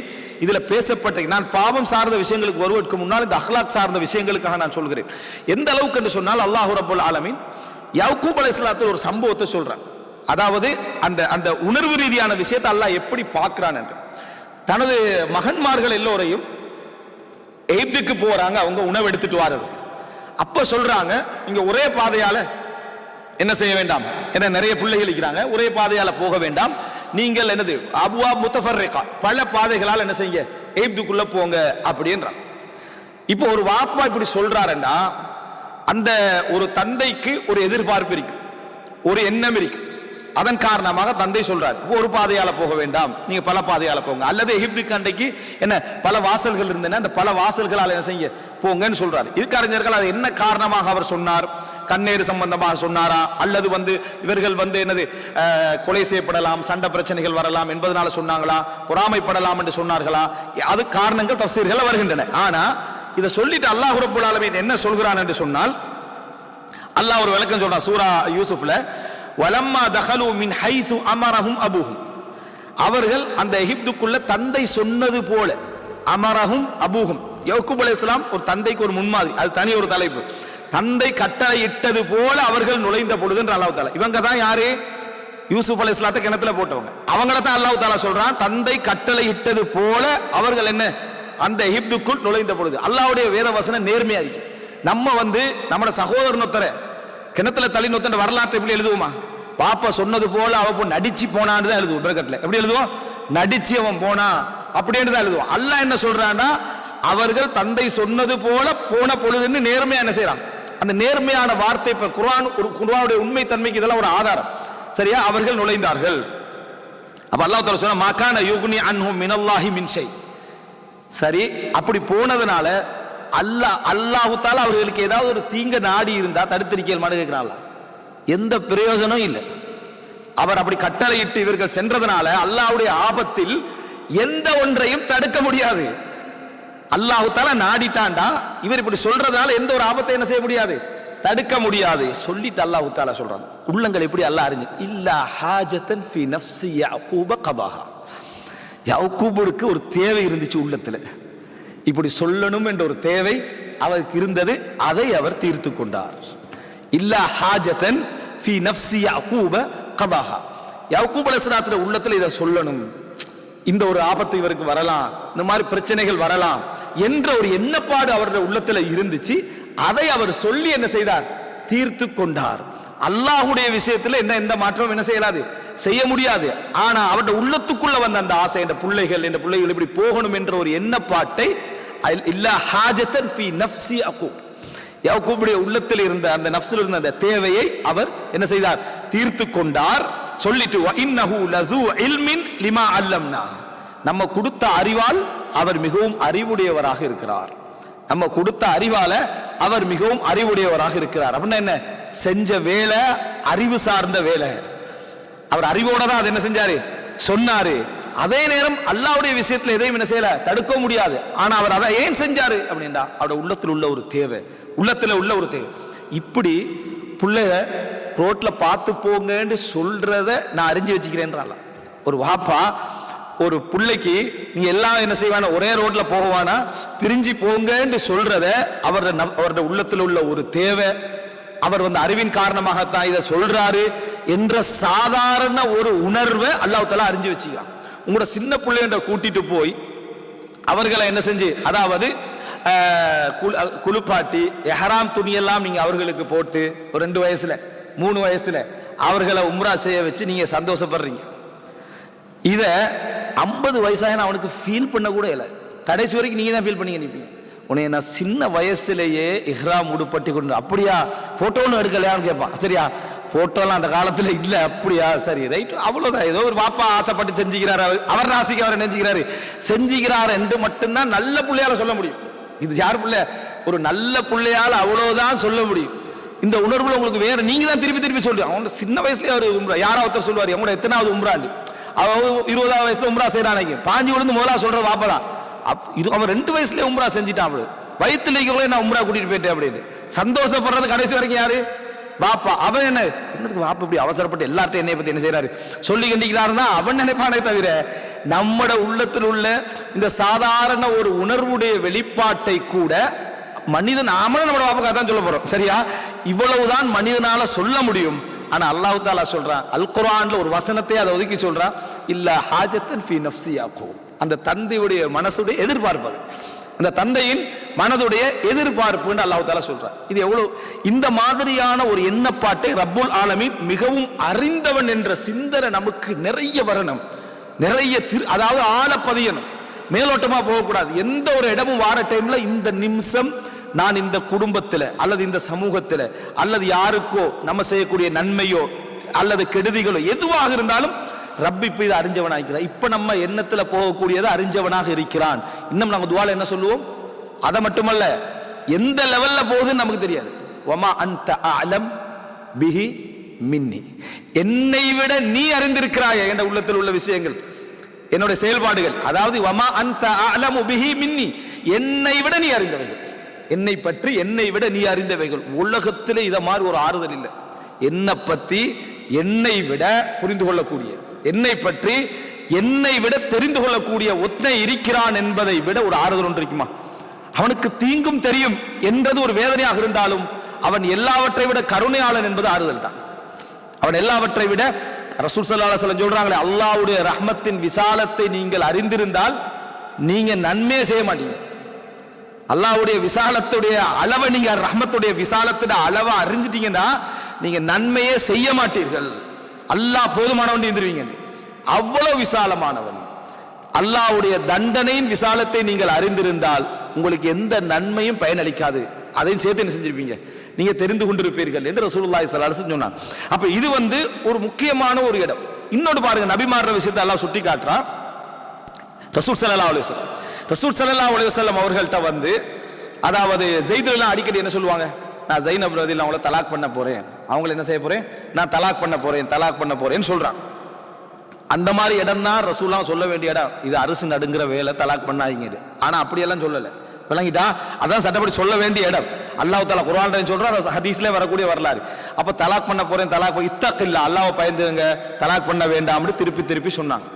இதுல பேசப்பட்ட, நான் பாவம் சார்ந்த விஷயங்களுக்கு வருவதற்கு முன்னால் இந்த அஹ்லாக் சார்ந்த விஷயங்களுக்காக நான் சொல்கிறேன். எந்த அளவுக்கு என்று சொன்னால் அல்லாஹ் ரப்புல் ஆலமீன் யாக்கூப் அலைஹிஸ்ஸலாத்து ஒரு சம்பவத்தை சொல்றான். அதாவது அந்த உணர்வு ரீதியான விஷயத்தை அல்லாஹ் எப்படி பார்க்கிறான் என்று. தனது மகன்மார்கள் எல்லோரையும் எகிப்துக்கு போறாங்க, அவங்க உணவு எடுத்துட்டு வாரது. அப்ப சொல்றாங்க, இங்க ஒரே பாதையால என்ன செய்ய வேண்டாம், என்ன நிறைய பிள்ளைகள் இருக்கிறாங்க, ஒரே பாதையால போக வேண்டாம், நீங்கள் என்னது அபுவா முத்தஃபர்ரிகா பல பாதைகளால் என்ன செய்ய எகிப்துக்குள்ள போங்க அப்படின்றான். இப்போ ஒரு வாப்பா இப்படி சொல்றாருன்னா அந்த ஒரு தந்தைக்கு ஒரு எதிர்பார்ப்பு இருக்கு, ஒரு எண்ணம் இருக்கு. அதன் காரணமாக தந்தை சொல்றாரு, ஒரு பாதையால போக வேண்டாம், நீங்க பல பாதையால போங்க. அல்லது எகிப்துக்கு அன்றைக்கு என்ன பல வாசல்கள் இருந்தன, அந்த பல வாசல்களால் என்ன செய்ய போங்கன்னு சொல்றாரு. இதுக்கறிஞர்கள் அது என்ன காரணமாக அவர் சொன்னார், கண்ணேறு சம்பந்தமாக சொன்னாரா, அல்லது இவர்கள் என்னது கொலை செய்யப்படலாம், சண்டை பிரச்சனைகள் வரலாம் என்பதனால சொன்னாங்களா, பொறாமைப்படலாம் என்று சொன்னார்களா, அது காரணங்கள் தஃசீர்கள் வருகின்றன. ஆனா இதை சொல்லிட்டு அல்லாஹ் ரப்பல் ஆலமீன் என்ன சொல்கிறான் என்று சொன்னால், அல்லாஹ் ஒரு விளக்கம் சொல்றான் சூரா யூசுப்ல, வலம்மா தகலு மின் ஹைது அமரஹும் அபூஹும், அவர்கள் அந்த எகிப்துக்குள்ள தந்தை சொன்னது போல, அமரஹும் அபூஹும், யாக்கூப் அலைஹிஸ்ஸலாம் ஒரு தந்தைக்கு ஒரு முன்மாதிரி, அது தனி ஒரு தலைப்பு. தந்தை கட்டளை இட்டது போல அவர்கள் நுழைந்த பொழுது என்று அல்லாஹ் தஆலா, இவங்க தான் யாரு, யூசுப் அலைஹிஸ்ஸலாத்தை கிணத்துல போட்டவங்க, அவங்கள தான் அல்லாஹ் தஆலா சொல்றான், தந்தை கட்டளை இட்டது போல அவர்கள் என்ன அந்த எகிப்துக்குள் நுழைந்த பொழுது. அல்லாஹ்வுடைய வேத வசனம் நேர்மையா இருக்கு. நம்ம நம்மட சகோதரனொத்தர கிணத்துல தள்ளி நொத்தன வரலாற்றை எப்படி எழுதுவோமா, பாப்பா சொன்னது போல அவ நடிச்சு போனான்னு தான் எழுதுவோம். பிரகட்ல எப்படி எழுதுவோம், நடிச்சு அவன் போனா அப்படின்னு தான் எழுதுவோம். அல்லாஹ் என்ன சொல்றான்னா, அவர்கள் தந்தை சொன்னது போல போன பொழுதுன்னு நேர்மையா என்ன செய்யறான். அந்த நேர்மையான வார்த்தை இப்ப குர்ஆனுடைய உண்மை தன்மைக்கு இதெல்லாம் ஒரு ஆதாரம். சரியா, அவர்கள் நுழைந்தார்கள். அப்ப அல்லாஹ் தஆலா சொன்னா, மகான யுக்னி அன்ஹும் மினல்லாஹி மின் ஷை. சரி, அப்படி போனதுனால அல்லாஹ் தஆலா அவர்களுக்கு ஏதாவது ஒரு தீங்க நாடி இருந்தா தடுத்திருக்கேன் கேட்கிறான். எந்த பிரயோஜனம் இல்லை. அவர் அப்படி கட்டளையிட்டு இவர்கள் சென்றதனால அல்லாஹ்வுடைய ஆபத்தில் எந்த ஒன்றையும் தடுக்க முடியாது. அல்லாஹ் தஆலா நாடிட்டான்டா, இவர் இப்படி சொல்றதால எந்த ஒரு ஆபத்தை என்ன செய்ய முடியாது, தடுக்க முடியாது. சொல்லிட்டு அல்லாஹ் தஆலா சொல்றான், உள்ளங்கள் எப்படி அல்லாஹ் அறிஞ்சு, இல்லா ஹாஜத்தன் ஃபி நஃப்ஸி யாக்கூப கதாஹா, யாக்கூபுக்கு ஒரு தேவை இருந்துச்சு உள்ளத்துல, இப்படி சொல்லணும் என்ற ஒரு தேவை அவருக்கு இருந்தது, அதை அவர் தீர்த்து கொண்டார். இல்லா ஹாஜத்தன் ஃபி நஃப்ஸி யாக்கூப கதாஹா, யாக்கூப் அலைஹிஸ்ஸலாத்துடைய உள்ளத்துல இதை சொல்லணும், இந்த ஒரு ஆபத்து இவருக்கு வரலாம், இந்த மாதிரி பிரச்சனைகள் வரலாம் என்ற ஒரு எண்ணப்பாடு அவருடைய உள்ளத்துல இருந்துச்சு. அதை அவர் சொல்லி என்ன செய்தார், தீர்த்து கொண்டார். அல்லாஹ்வுடைய விஷயத்துல எந்த மாற்றமும் என்ன செய்யலாது, செய்ய முடியாது. ஆனா அவருடைய உள்ளத்துக்குள்ள வந்த அந்த ஆசை, இந்த பிள்ளைகள் இப்படி போகணும் என்ற ஒரு எண்ணப்பாட்டை இல்லா ஹாஜத்தன் ஃபீ நஃப்ஸி யாக்கூப், யாக்கூபுடைய உள்ளத்தில் இருந்த அந்த நஃப்ஸில் இருந்த அந்த தேவையை அவர் என்ன செய்தார், தீர்த்து கொண்டார். சொல்லிட்டு வ இன்னஹு லஸூ இல்மின் லிமா அல்லம்னா, நம்ம கொடுத்த அறிவால் அவர் மிகவும் அறிவுடையவராக இருக்கிறார். நம்ம கொடுத்த அறிவால அவர் மிகவும் அறிவுடையவராக இருக்கிறார். அப்படின்னா என்ன, செஞ்ச வேலை அறிவு சார்ந்த வேலை. அவர் அறிவோட தான் அதை என்ன செஞ்சாரு, சொன்னாரு. அதே நேரம் அல்லாஹ்வுடைய விஷயத்துல எதையும் என்ன செய்யல, தடுக்க முடியாது. ஆனா அவர் அதை ஏன் செஞ்சாரு அப்படின்னா அவருடைய உள்ளத்தில் உள்ள ஒரு தேவை, உள்ளத்துல உள்ள ஒரு தேவை. இப்படி பிள்ளைய ரோட்ல பார்த்து போங்கன்னு சொல்றத நான் அறிஞ்சு வச்சுக்கிறேன்றால. ஒரு வாப்பா ஒரு பிள்ளைக்கு நீங்க எல்லாம் என்ன செய்வானா, ஒரே ரோட்ல போகவானா, பிரிஞ்சு போங்கன்னு சொல்றத அவருடைய உள்ளத்தில் உள்ள ஒரு தேவை, அவர் அறிவின் காரணமாகத்தான் இதை சொல்றாரு என்ற சாதாரண ஒரு உணர்வை அல்லாஹ் தஆலா அறிஞ்சு வச்சுக்கிறான். உங்களோட சின்ன பிள்ளைன்ற கூட்டிட்டு போய் அவர்களை என்ன செஞ்சு, அதாவது குளிப்பாட்டி எஹராம் துணியெல்லாம் நீங்க அவர்களுக்கு போட்டு ஒரு 2 வயசுல 3 வயசுல அவர்களை உம்ரா செய்ய வச்சு நீங்க சந்தோஷப்படுறீங்க. இத 50 வயசாக அவனுக்கு ஃபீல் பண்ண கூட இல்லை. கடைசி வரைக்கும் நீங்க தான் ஃபீல் பண்ணி நினைப்பீங்க. உன்னை நான் சின்ன வயசுலேயே இஹ்ராம் உடுப்பட்டி கொண்டு, அப்படியா போட்டோன்னு எடுக்கலையான்னு கேட்பான். சரியா, போட்டோலாம் அந்த காலத்துல இல்ல, அப்படியா, சரி ரைட், அவ்வளவுதான். ஏதோ ஒரு பாப்பா ஆசைப்பட்டு செஞ்சுக்கிறாரு, அவர் ராசிக்கு அவர் நினைச்சுக்கிறாரு, செஞ்சுக்கிறார் என்று மட்டும்தான் நல்ல பிள்ளையால சொல்ல முடியும். இது யார் பிள்ளை? ஒரு நல்ல பிள்ளையால அவ்வளவுதான் சொல்ல முடியும். இந்த உணர்வுல உங்களுக்கு வேற நீங்க தான் திருப்பி திருப்பி சொல்றீங்க. அவங்க சின்ன வயசுலயே அவர் உம்ரா, யாராவது சொல்லுவாரு அவங்களோட எத்தனாவது உம்ராண்டு, அவன் 20வது வயசுல உம்ரா செய்யறான், பாஞ்சு விழுந்து முதலா சொல்ற வாப்பதான். அவன் 2 வயசுலயே உம்ரா செஞ்சுட்டான். அவளு வயிற்றுல நான் உம்ரா கூட்டிட்டு போயிட்டேன் அப்படின்னு சந்தோஷப்படுறது கடைசி வரைக்கும் யாரு? வாப்பா. அவன் என்னதுக்கு வாப்பா இப்படி அவசரப்பட்டு எல்லார்ட்டும் என்னை பத்தி என்ன செய்யறாரு சொல்லி கண்டிக்கிறாருன்னா அவன் நினைப்பானே தவிர நம்மட உள்ளத்தில் உள்ள இந்த சாதாரண ஒரு உணர்வுடைய வெளிப்பாட்டை கூட மனிதன் நாமளும் நம்ம வாப்பாக்கு அதான் சொல்ல போறோம். சரியா, இவ்வளவுதான் மனிதனால சொல்ல முடியும். ஆனா அல்லாஹ் தஆலா சொல்றான், அல் குர்ஆன்ல ஒரு வசனத்தை அதை ஒதுக்கி சொல்றான், இல்ல ஹாஜத்தன் ஃபீ நஃப்ஸி யாக்கூப். அந்த தந்தையுடைய மனசுடைய எதிர்பார்ப்பு, அந்த தந்தையின் மனதுடைய எதிர்பார்ப்பு என்று அல்லாஹ் தஆலா சொல்றான். இது எவ்வளவு இந்த மாதிரியான ஒரு எண்ணப்பாட்டை ரப்புல் ஆலமீன் மிகவும் அறிந்தவன் என்ற சிந்தனை நமக்கு நிறைய வரணும், நிறைய அதாவது ஆழப்பதியணும், மேலோட்டமா போகக்கூடாது. எந்த ஒரு இடமும் வார டைம்ல இந்த நிமிஷம் நான் இந்த குடும்பத்தில் அல்லது இந்த சமூகத்தில் அல்லது யாருக்கோ நம்ம செய்யக்கூடிய நன்மையோ அல்லது கெடுதிகளோ எதுவாக இருந்தாலும் ரப்பி இப்ப இதை அறிஞ்சவனாக இருக்கிறான். இப்ப நம்ம எண்ணத்துல போகக்கூடியதை அறிஞ்சவனாக இருக்கிறான். இன்னும் நாங்க துவால என்ன சொல்லுவோம்? அதை மட்டுமல்ல, எந்த லெவல்ல போகுதுன்னு நமக்கு தெரியாது. வமா அன்த அலம் பிஹி மின்னி, என்னை விட நீ அறிந்திருக்கிறாய் என்ற உள்ளத்தில் உள்ள விஷயங்கள், என்னுடைய செயல்பாடுகள். அதாவது வமா அன்த அலமு பிஹி மின்னி, என்னை விட நீ அறிந்தவைகள், என்னை பற்றி என்னை விட நீ அறிந்தவைகள். உலகத்திலே இத மாதிரி ஒரு ஆறுதல் இல்லை. என்னை பத்தி என்னை விட புரிந்து கொள்ளக்கூடிய, என்னை பற்றி என்னை விட தெரிந்து கொள்ளக்கூடிய ஒத்தனை இருக்கிறான் என்பதை விட ஒரு ஆறுதல் ஒன்று இருக்குமா? அவனுக்கு தீங்கும் தெரியும் என்றது ஒரு வேதனையாக இருந்தாலும் அவன் எல்லாவற்றை விட கருணையாளன் என்பது ஆறுதல் தான். அவன் எல்லாவற்றை விட, ரசூல் ஸல்லல்லாஹு அலைஹி வஸல்லம் சொல்றாங்களே, அல்லாஹ்வுடைய ரஹ்மத்தின் விசாலத்தை நீங்கள் அறிந்திருந்தால் நீங்க நன்மையே செய்ய மாட்டீங்க. அல்லாஹ்வுடைய விசாலத்துடைய அளவை, நீங்க ரஹ்மத்துடைய விசாலத்துடைய அளவை அறிஞ்சிட்டீங்கன்னா நீங்க நன்மையே செய்ய மாட்டீர்கள். அல்லாஹ் போதுமானவன் இருந்துருவீங்க. அவ்வளவு விசாலமானவன். அல்லாஹ்வுடைய தண்டனையின் விசாலத்தை நீங்கள் அறிந்திருந்தால் உங்களுக்கு எந்த நன்மையும் பயனளிக்காது. அதையும் சேர்த்து என்ன செஞ்சிருப்பீங்க? நீங்க தெரிந்து கொண்டிருப்பீர்கள் என்று ரசூலுல்லாஹி ஸல்லல்லாஹு அலைஹி வஸல்லம் சொன்னாங்க. அப்ப இது ஒரு முக்கியமான ஒரு இடம். இன்னொரு பாருங்க, நபிமார்ற விஷயத்தை அல்லாஹ் சுட்டி காட்டுறான். ரசூல் ஸல்லல்லாஹு அலைஹி வஸல்லம் அவர்கள்ட்ட அதாவது ஸைதுலாம் அடிக்கடி என்ன சொல்லுவாங்க? நான் ஸைனப் ரலியல்லாஹு அவங்கள தலாக் பண்ண போறேன், அவங்கள என்ன செய்ய போறேன், நான் தலாக் பண்ண போறேன்னு சொல்றான். அந்த மாதிரி இடம் தான் ரசூலுல்லாஹ் சொல்ல வேண்டிய இடம். இது அரசு நடுங்கிற வேலை, தலாக் பண்ணாதீங்க. ஆனா அப்படியெல்லாம் சொல்லல, விளங்கிட்டா? அதான் சட்டப்படி சொல்ல வேண்டிய இடம். அல்லாஹ் தஆலா குர்ஆன்ல சொல்றான், ஹதீஸ்ல வரக்கூடிய வரலாறு. அப்ப தலாக் பண்ண போறேன், இத்தகில்லா, அல்லாஹ்வை பயந்துங்க, தலாக் பண்ண வேண்டாம்னு திருப்பி திருப்பி சொன்னாங்க.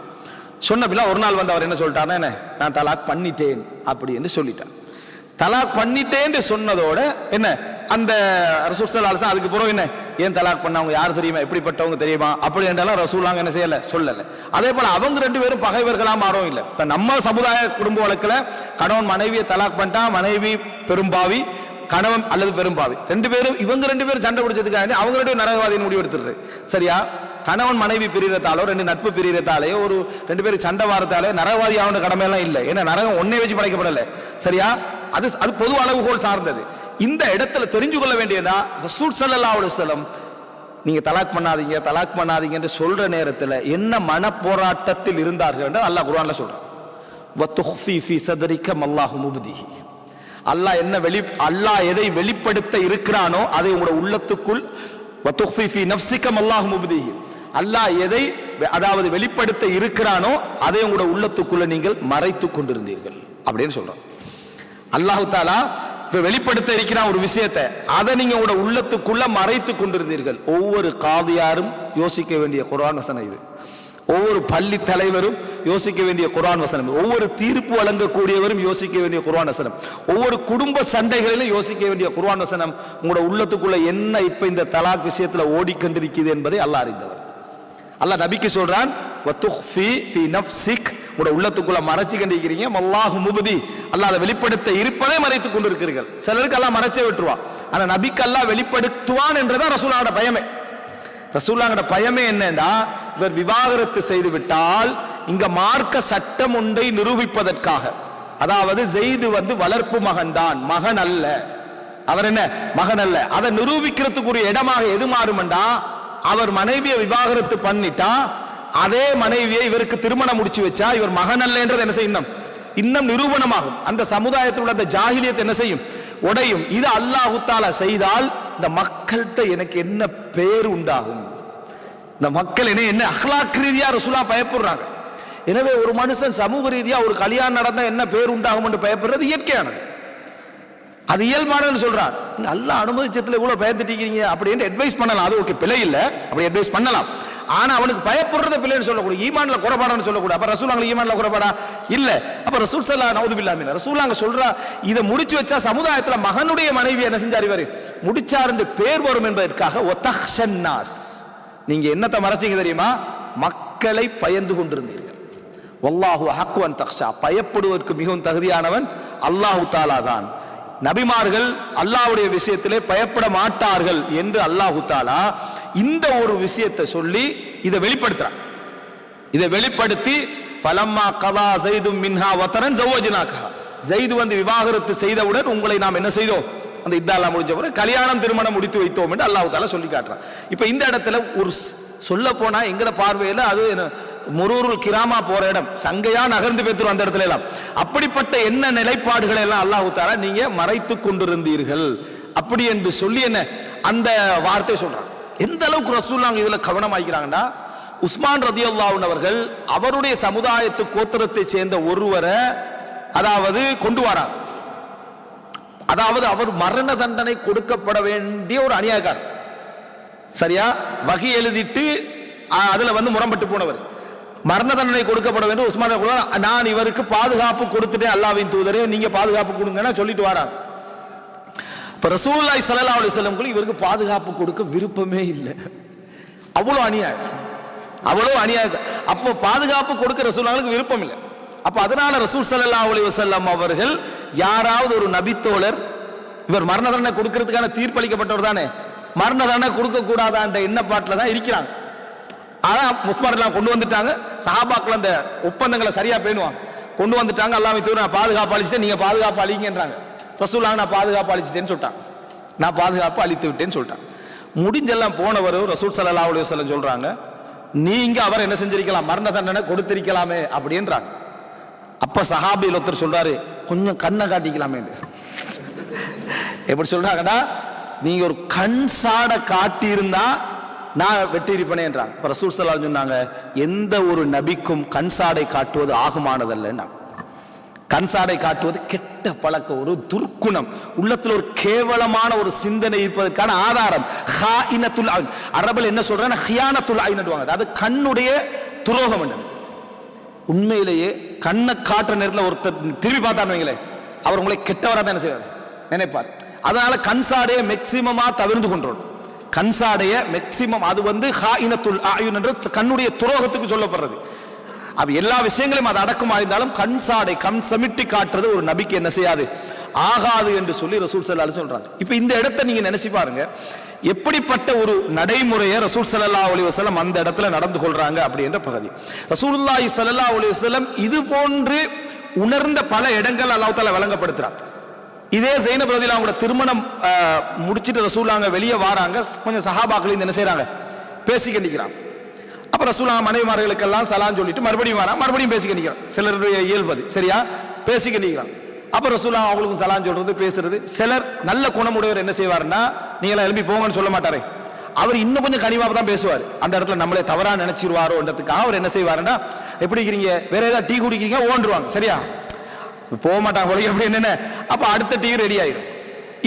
சொன்ன பிள்ளை ஒரு நாள் அவர் என்ன சொல்லிட்டாருன்னா, நான் தலாக் பண்ணிட்டேன் அப்படி என்று சொல்லிட்டார். தலாக் பண்ணிட்டேன்னு சொன்னதோட என்ன, அந்த ரசூல் ஸல்லல்லாஹு அலைஹி வஸல்லம் அதுக்கு பிறகு என்ன, ஏன் தலாக் பண்ணவங்க யார் தெரியுமா, எப்படிப்பட்டவங்க தெரியுமா அப்படி என்றாலும் ரசூலுல்லாஹ் என்ன செய்யல, சொல்லல. அதே போல அவங்க 2 பேரும் பகைவர்களா மாறவும் இல்லை. இப்ப நம்ம சமுதாய குடும்ப வழக்குல கணவன் மனைவியை தலாக் பண்ணிட்டா, மனைவி பெரும்பாவி, கணவன் அல்லது பெரும்பாவி, 2 பேரும் இவங்க 2 பேரும் சண்டை பிடிச்சதுக்காக அவங்க 2 பேரும் நரகவாதியின் முடிவு எடுத்துருது. சரியா, கணவன் மனைவி பிரியறதாலோ 2 நட்பு பிரியறதாலேயோ ஒரு 2 பேரும் சண்டை வாரத்தாலே நரகவாதி ஆன கடமையெல்லாம் இல்லை. ஏன்னா நரகம் ஒன்னே வச்சு படைக்கப்படல. சரியா, அது பொது அளவுகோல் சார்ந்தது. இந்த இடத்துல தெரிஞ்சு கொள்ள வேண்டியதா, ரசூல் ஸல்லல்லாஹு அலைஹி வஸல்லம் நீங்க தலாக் பண்ணாதீங்க என்று சொல்ற நேரத்தில் என்ன மன போராட்டத்தில் இருந்தார்கள் என்று அல்லாஹ் குர்ஆன்ல சொல்றான். வதுஃபி ஃபீ ஸத்ரிக மல்லாஹு முப்திஹி, அல்லாஹ் எதை வெளிப்படுத்த இருக்கிறானோ அதை உங்களுடைய உள்ளத்துக்குள், வதுஃபி ஃபீ நஃப்ஸிக மல்லாஹு முப்திஹி, அல்லாஹ் எதை அதாவது வெளிப்படுத்த இருக்கிறானோ அதை உங்களோட உள்ளத்துக்குள்ள நீங்கள் மறைத்துக் கொண்டிருந்தீர்கள் அப்படின்னு சொல்றோம். அல்லாஹ் தஆலா வெளிப்படுத்த இருக்கிறான் ஒரு விஷயத்தை, அதை நீங்க உங்களோட உள்ளத்துக்குள்ள மறைத்துக் கொண்டிருந்தீர்கள். ஒவ்வொரு காதியாரும் யோசிக்க வேண்டிய குர்ஆன் வசனம் இது. ஒவ்வொரு பள்ளி தலைவரும் யோசிக்க வேண்டிய குர்ஆன் வசனம், ஒவ்வொரு தீர்ப்பு வழங்கக்கூடியவரும் யோசிக்க வேண்டிய குர்ஆன் வசனம், ஒவ்வொரு குடும்ப சண்டைகளிலும் யோசிக்க வேண்டிய குர்ஆன் வசனம். உங்களோட உள்ளத்துக்குள்ள என்ன இப்ப இந்த தலாக் விஷயத்துல ஓடிக்கொண்டிருக்கிறது என்பதை அல்லாஹ் அறிந்தவர். அல்லாஹ் நபிக்கு சொல்றான், வதுஃபி ஃபீ நஃப்ஸிக், உங்களோட உள்ளத்துக்குள்ள மறைச்சு கொண்டிருக்கிறீங்க. அல்லாஹு முபதி, அல்லாஹ் அதை வெளிப்படுத்த இருப்பதை மறைத்துக் கொண்டிருக்கிறீர்கள். சிலருக்கு அல்லாஹ் மறைச்சே விட்டுருவான், ஆனா நபிக்கு அல்லாஹ் வெளிப்படுத்துவான் என்றதான் ரசூலுல்லாஹ்வோட பயமே. ரசூலுல்லாஹ்வோட பயமே என்னன்னா, இவர் விவாகரத்து செய்து விட்டால் இங்க மார்க்க சட்டம் ஒன்றை நிரூபிப்பதற்காக, அதாவது ஜெயிது வளர்ப்பு மகன் தான், மகன் அல்ல, அவர் என்ன மகன் அல்ல, அதை நிரூபிக்கிறதுக்குரிய இடமாக எது மாறும்டா, அவர் மனைவியை விவாகரத்து பண்ணிட்டா அதே மனைவியை இவருக்கு திருமணம் முடிச்சு வச்சா இவர் மகன் அல்ல என்றது என்ன செய்யும், இன்னும் நிரூபணமாகும். அந்த சமுதாயத்தில் உள்ள அந்த ஜாஹிலியத் என்ன செய்யும், உடையும். இது அல்லாஹ் தஆலா செய்தால் இந்த மக்கள்கிட்ட எனக்கு என்ன பேர் உண்டாகும், இந்த மக்கள் என்ன அக்லாக் ரீதியா ரசூலுல்லாஹ் பயப்படுறாங்க. எனவே ஒரு மனுஷன் சமூக ரீதியா ஒரு கல்யாணம் நடந்தா என்ன பேர் உண்டாகும் என்று பயப்படுறது இயற்கையானது, அது இயல்பானு சொல்றான். நீங்க அல்லாஹ் அனுமதிச்சதுல இவ்வளவு பயந்துட்டீங்க அப்படின்னு அட்வைஸ் பண்ணலாம், அது ஓகே, பிழை இல்லை, அப்படி அட்வைஸ் பண்ணலாம். ஆனா அவனுக்கு பயப்படுறத பிள்ளைன்னு சொல்லக்கூடாது, ஈமான்ல குறைபாடான்னு சொல்லக்கூடாது. அப்ப ரசூலுல்லாஹ் ஈமான்ல குறைபாடா இல்ல, அப்ப ரசூல் ஸல்லல்லாஹு அலைஹி வஸல்லம் ரசூலுல்லாஹ் சொல்றா, இதை முடிச்சு வச்சா சமுதாயத்துல மகனுடைய மனைவி என்ன செஞ்சார், இவர் முடிச்சார் என்று பேர் வரும் என்பதற்காக ஒத்தஹ்ஷன்னாஸ், நீங்க என்னத்தை மறைச்சீங்க தெரியுமா, மக்களை பயந்து கொண்டிருந்தீர்கள். வல்லாஹு ஹக்கு அன் தக்ஷா, பயப்படுவதற்கு மிகவும் தகுதியானவன் அல்லாஹ் தஆலா தான். நபிமார்கள் அல்லாஹ்வுடைய விஷயத்திலே பயப்பட மாட்டார்கள் என்று அல்லாஹ் தஆலா இந்த ஒரு விஷயத்தை சொல்லி இதை வெளிப்படுத்துறான். இதை வெளிப்படுத்தி ஃபலம்மா கதா ஸைதும் மின்ஹா வதரன் ஜவஜ்னாகா, ஸைது விவாகரத்து செய்தவுடன் உங்களை நாம் என்ன செய்தோம், அந்த இத்தாலாம் முடிஞ்ச பிறகு கல்யாணம் திருமணம் முடித்து வைத்தோம் என்று அல்லாஹ் தஆலா சொல்லி காட்டுறான். இப்ப இந்த இடத்துல ஒரு சொல்ல போனா எங்கட பார்வையில அது முரூருல் கிராமா போற இடம், சங்கையா நகர்ந்து பேத்துரும் அந்த இடத்துல எல்லாம். அப்படிப்பட்ட என்ன நிலைப்பாடுகளை எல்லாம் அல்லாஹ் தஆலா நீங்க மறைத்து கொண்டிருந்தீர்கள் அப்படி என்று சொல்லி என்ன அந்த வார்த்தை சொல்றான். எந்த அளவுக்கு ரசூலுல்லாஹ் இதுல கவனமாக்கிறாங்கன்னா, உஸ்மான் ரலியல்லாஹு அன்ஹு அவர்கள் அவருடைய சமுதாயத்து கோத்திரத்தை சேர்ந்த ஒருவரை அதாவது கொண்டு வராங்க. அதாவது அவர் மரண தண்டனை கொடுக்கப்பட வேண்டிய ஒரு அநியாயக்காரர், சரியா, வகி எழுதிட்டு அதுல முரம்பட்டு போனவர், மரண தண்டனை கொடுக்கப்பட வேண்டும். உஸ்மான் நான் இவருக்கு பாதுகாப்பு கொடுத்துட்டேன், அல்லாஹ்வின் தூதரே நீங்க பாதுகாப்பு கொடுங்கன்னா சொல்லிட்டு வராங்க. இப்ப ரசூலுல்லாஹி ஸல்லல்லாஹு அலைஹி வஸல்லம் இவருக்கு பாதுகாப்பு கொடுக்க விருப்பமே இல்லை, அவ்வளவு அநியாயம், அவ்வளவு அநியாயம். அப்போ பாதுகாப்பு கொடுக்க ரசூலுல்லாஹ்வுக்கு விருப்பம் இல்லை. அப்ப அதனால ரசூல் ஸல்லல்லாஹு அலைஹி வஸல்லம் அவர்கள் யாராவது ஒரு நபித்தோழர், இவர் மரண தண்டனை கொடுக்கிறதுக்கான தீர்ப்பளிக்கப்பட்டவர் தானே, மரண தண்டனை கொடுக்க கூடாதான்ற எண்ணப்பாட்டில் தான் இருக்கிறாங்க. ஆனா உஸ்மான் எல்லாம் கொண்டு வந்துட்டாங்க, சஹாபாக்கள் அந்த ஒப்பந்தங்களை சரியா பேணுவாங்க, கொண்டு வந்துட்டாங்க. அல்லாஹ்வின் தூதர் நான் பாதுகாப்பு அளிச்சுட்டேன், நீங்க பாதுகாப்பு அளிங்கன்றாங்க. ரசூலுல்லாஹ் நான் பாதுகாப்பு அளிச்சிட்டேன்னு சொல்லிட்டான், நான் பாதுகாப்பு அளித்து விட்டேன்னு சொல்லிட்டான். முடிஞ்செல்லாம் போனவர் ரசூல் ஸல்லல்லாஹு அலைஹி வஸல்லம் சொல்றாங்க, நீங்க அவர் என்ன செஞ்சிருக்கலாம், மரண தண்டனை கொடுத்திருக்கலாமே அப்படின்றாங்க. அப்ப சஹாபியில் ஒருத்தர் சொல்றாரு, கொஞ்சம் கண்ணை காட்டிக்கலாமே. எப்படி சொல்றாங்கன்னா, நீங்க ஒரு கண் சாடை காட்டி இருந்தா நான் வெற்றி இருப்பேன்றாங்க. இப்ப ரசூல் ஸல்லல்லாஹு அலைஹி வஸல்லம் சொன்னாங்க, எந்த ஒரு நபிக்கும் கண் சாடை காட்டுவது ஆகுமானதல்ல. கண் சாடை காட்டுவது கெட்ட பழக்கம், ஒரு துர்க்குணம், உள்ளத்துல ஒரு கேவலமான ஒரு சிந்தனை இருப்பதற்கான ஆதாரம். ஹாயினத்துல் ஐன், அரபில் என்ன சொல்றாங்க, ஹியானத்துல் ஐன் சொல்லுவாங்க, அதாவது கண்ணுடைய துரோகம் என்ன. உண்மையிலேயே கண்ணை காட்டுற நேரத்தில் ஒருத்தர் திரும்பி பார்த்தான்னு வைங்களேன், அவர் உங்களை கெட்டவராக தான் என்ன செய்வார் நினைப்பார். அதனால கண்சாடைய மேக்சிமமா தவிர்த்து கொண்டோம். கண்சாடைய மேக்சிமம் அது ஹாயினத்துல் ஆயுன் என்று கண்ணுடைய துரோகத்துக்கு சொல்லப்படுறது. அப்ப எல்லா விஷயங்களையும் அது அடக்கமா இருந்தாலும் கண் சாடை, கண் சமிட்டி காட்டுறது ஒரு நபிக்கு என்ன செய்யாது, ஆகாது என்று சொல்லி ரசூல் ஸல்லல்லாஹு அலைஹி வஸல்லம் சொல்றாங்க. இப்ப இந்த இடத்தை நீங்க நினைச்சு பாருங்க, எப்படிப்பட்ட ஒரு நடைமுறையை ரசூல் ஸல்லல்லாஹு அலைஹி வஸல்லம் அந்த இடத்துல நடந்து கொள்றாங்க அப்படி என்ற பகுதி. ரசூலுல்லாஹி ஸல்லல்லாஹு அலைஹி வஸல்லம் இது போன்று உணர்ந்த பல இடங்கள் அல்லாஹ் தஆலா வழங்கப்படுத்துறார். இதே ஸைனப் ரலியல்லாஹு அன்ஹா திருமணம் முடிச்சிட்டு ரசூலுல்லாஹ் வெளியே வராங்க, கொஞ்சம் சஹாபாக்கள் என்ன செய்றாங்க, பேசிக்கிட்டு நிக்கிறாங்க. அப்ப ரசூலுல்லாஹ் மனைவிமார்களுக்கெல்லாம் சலாம் சொல்லிட்டு மறுபடியும் வராங்க, மறுபடியும் பேசிக்கிட்டு நிக்கிறாங்க. சிலருடைய இயல்பது சரியா, பேசிக்கிட்டு நிக்கிறாங்க. அப்ப ரசூலுல்லாஹ் அவங்களுக்கும் சலாம் சொல்றது, பேசுறது. சிலர் நல்ல குணமுடையவர் என்ன செய்வாருன்னா, நீங்க எல்லாம் எழுப்பி போங்கன்னு சொல்ல மாட்டாரே, அவர் இன்னும் கொஞ்சம் கனிவாக தான் பேசுவார். அந்த இடத்துல நம்மளே தவறா நினைச்சிருவாரோன்றதுக்காக அவர் என்ன செய்வாருன்னா, எப்படி இருக்கிறீங்க, வேற ஏதாவது டீ குடிக்கிறீங்க, ஓன்றுவாங்க. சரியா போக மாட்டாங்க உலக அப்படி என்னென்ன, அப்ப அடுத்த டீ ரெடி ஆயிரும்.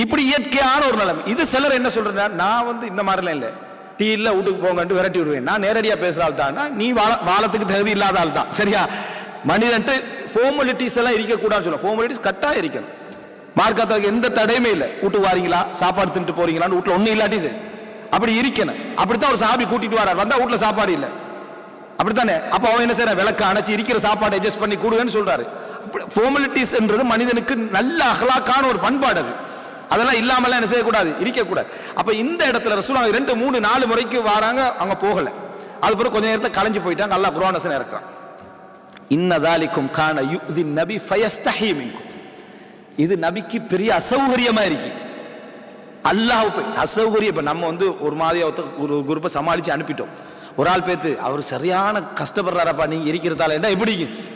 இப்படி இயற்கையான ஒரு நிலைமை. இது சிலர் என்ன சொல்றேன்னா, நான் வந்து இந்த மாதிரிலாம் இல்லை, டீ இல்ல வீட்டுக்கு போங்கன்ட்டு விரட்டி விடுவேன். நான் நேரடியா பேசுற ஆள் தான், நீ வாழத்துக்கு தகுதி இல்லாத ஆள் தான். சரியா மனிதன்ட்டு ஃபார்மாலிட்டிஸ் எல்லாம் இருக்கக்கூடாதுன்னு சொல்லுவோம். ஃபார்மாலிட்டிஸ் கட்டாயம் இருக்கணும். மார்க்கத்துக்கு எந்த தடையுமே இல்லை. வீட்டுக்கு வாரீங்களா, சாப்பாடு தின்ட்டு போறீங்களான்னு வீட்டுல ஒன்னும் இல்லாட்டி சரி, அப்படி இருக்கணும். அப்படித்தான் ஒரு சாபி கூட்டிட்டு வரார், வந்தா வீட்டுல சாப்பாடு இல்லை, அப்படித்தானே. அப்ப அவன் என்ன செய்யற, விளக்க அணைச்சு இருக்கிற சாப்பாடு அட்ஜஸ்ட் பண்ணி கொடுங்கன்னு சொல்றாரு. ஃபார்மாலிட்டிஸ் என்றது மனிதனுக்கு நல்ல அகலாக்கான ஒரு பண்பாடு. அது அதெல்லாம் இல்லாமலாம் என்ன செய்யக்கூடாது, இருக்கக்கூடாது. அப்ப இந்த இடத்துல ரசூலுல்லாஹ் 2, 3, 4 முறைக்கு வராங்க, அவங்க போகல. அது பிறகு கொஞ்ச நேரத்தை கலைஞ்சு போயிட்டாங்க. அல்லாஹ் குர்ஆன் வசனம் இறக்குறான், இன்ன தாலிக்கும் கான யுதி நபி ஃபயஸ்தஹி மின்கும். இது நபிக்கு பெரிய அசௌகரியமா இருக்கு. அல்லாஹ் அசௌகரியம். இப்ப நம்ம வந்து ஒரு மாதிரி ஒரு குரூப்பை சமாளிச்சு அனுப்பிட்டோம். ஒரு ஆள் பேத்து அவர் சரியான கஷ்டப்படுறாரப்பா, நீங்க இருக்கிறதால என்ன எப்படி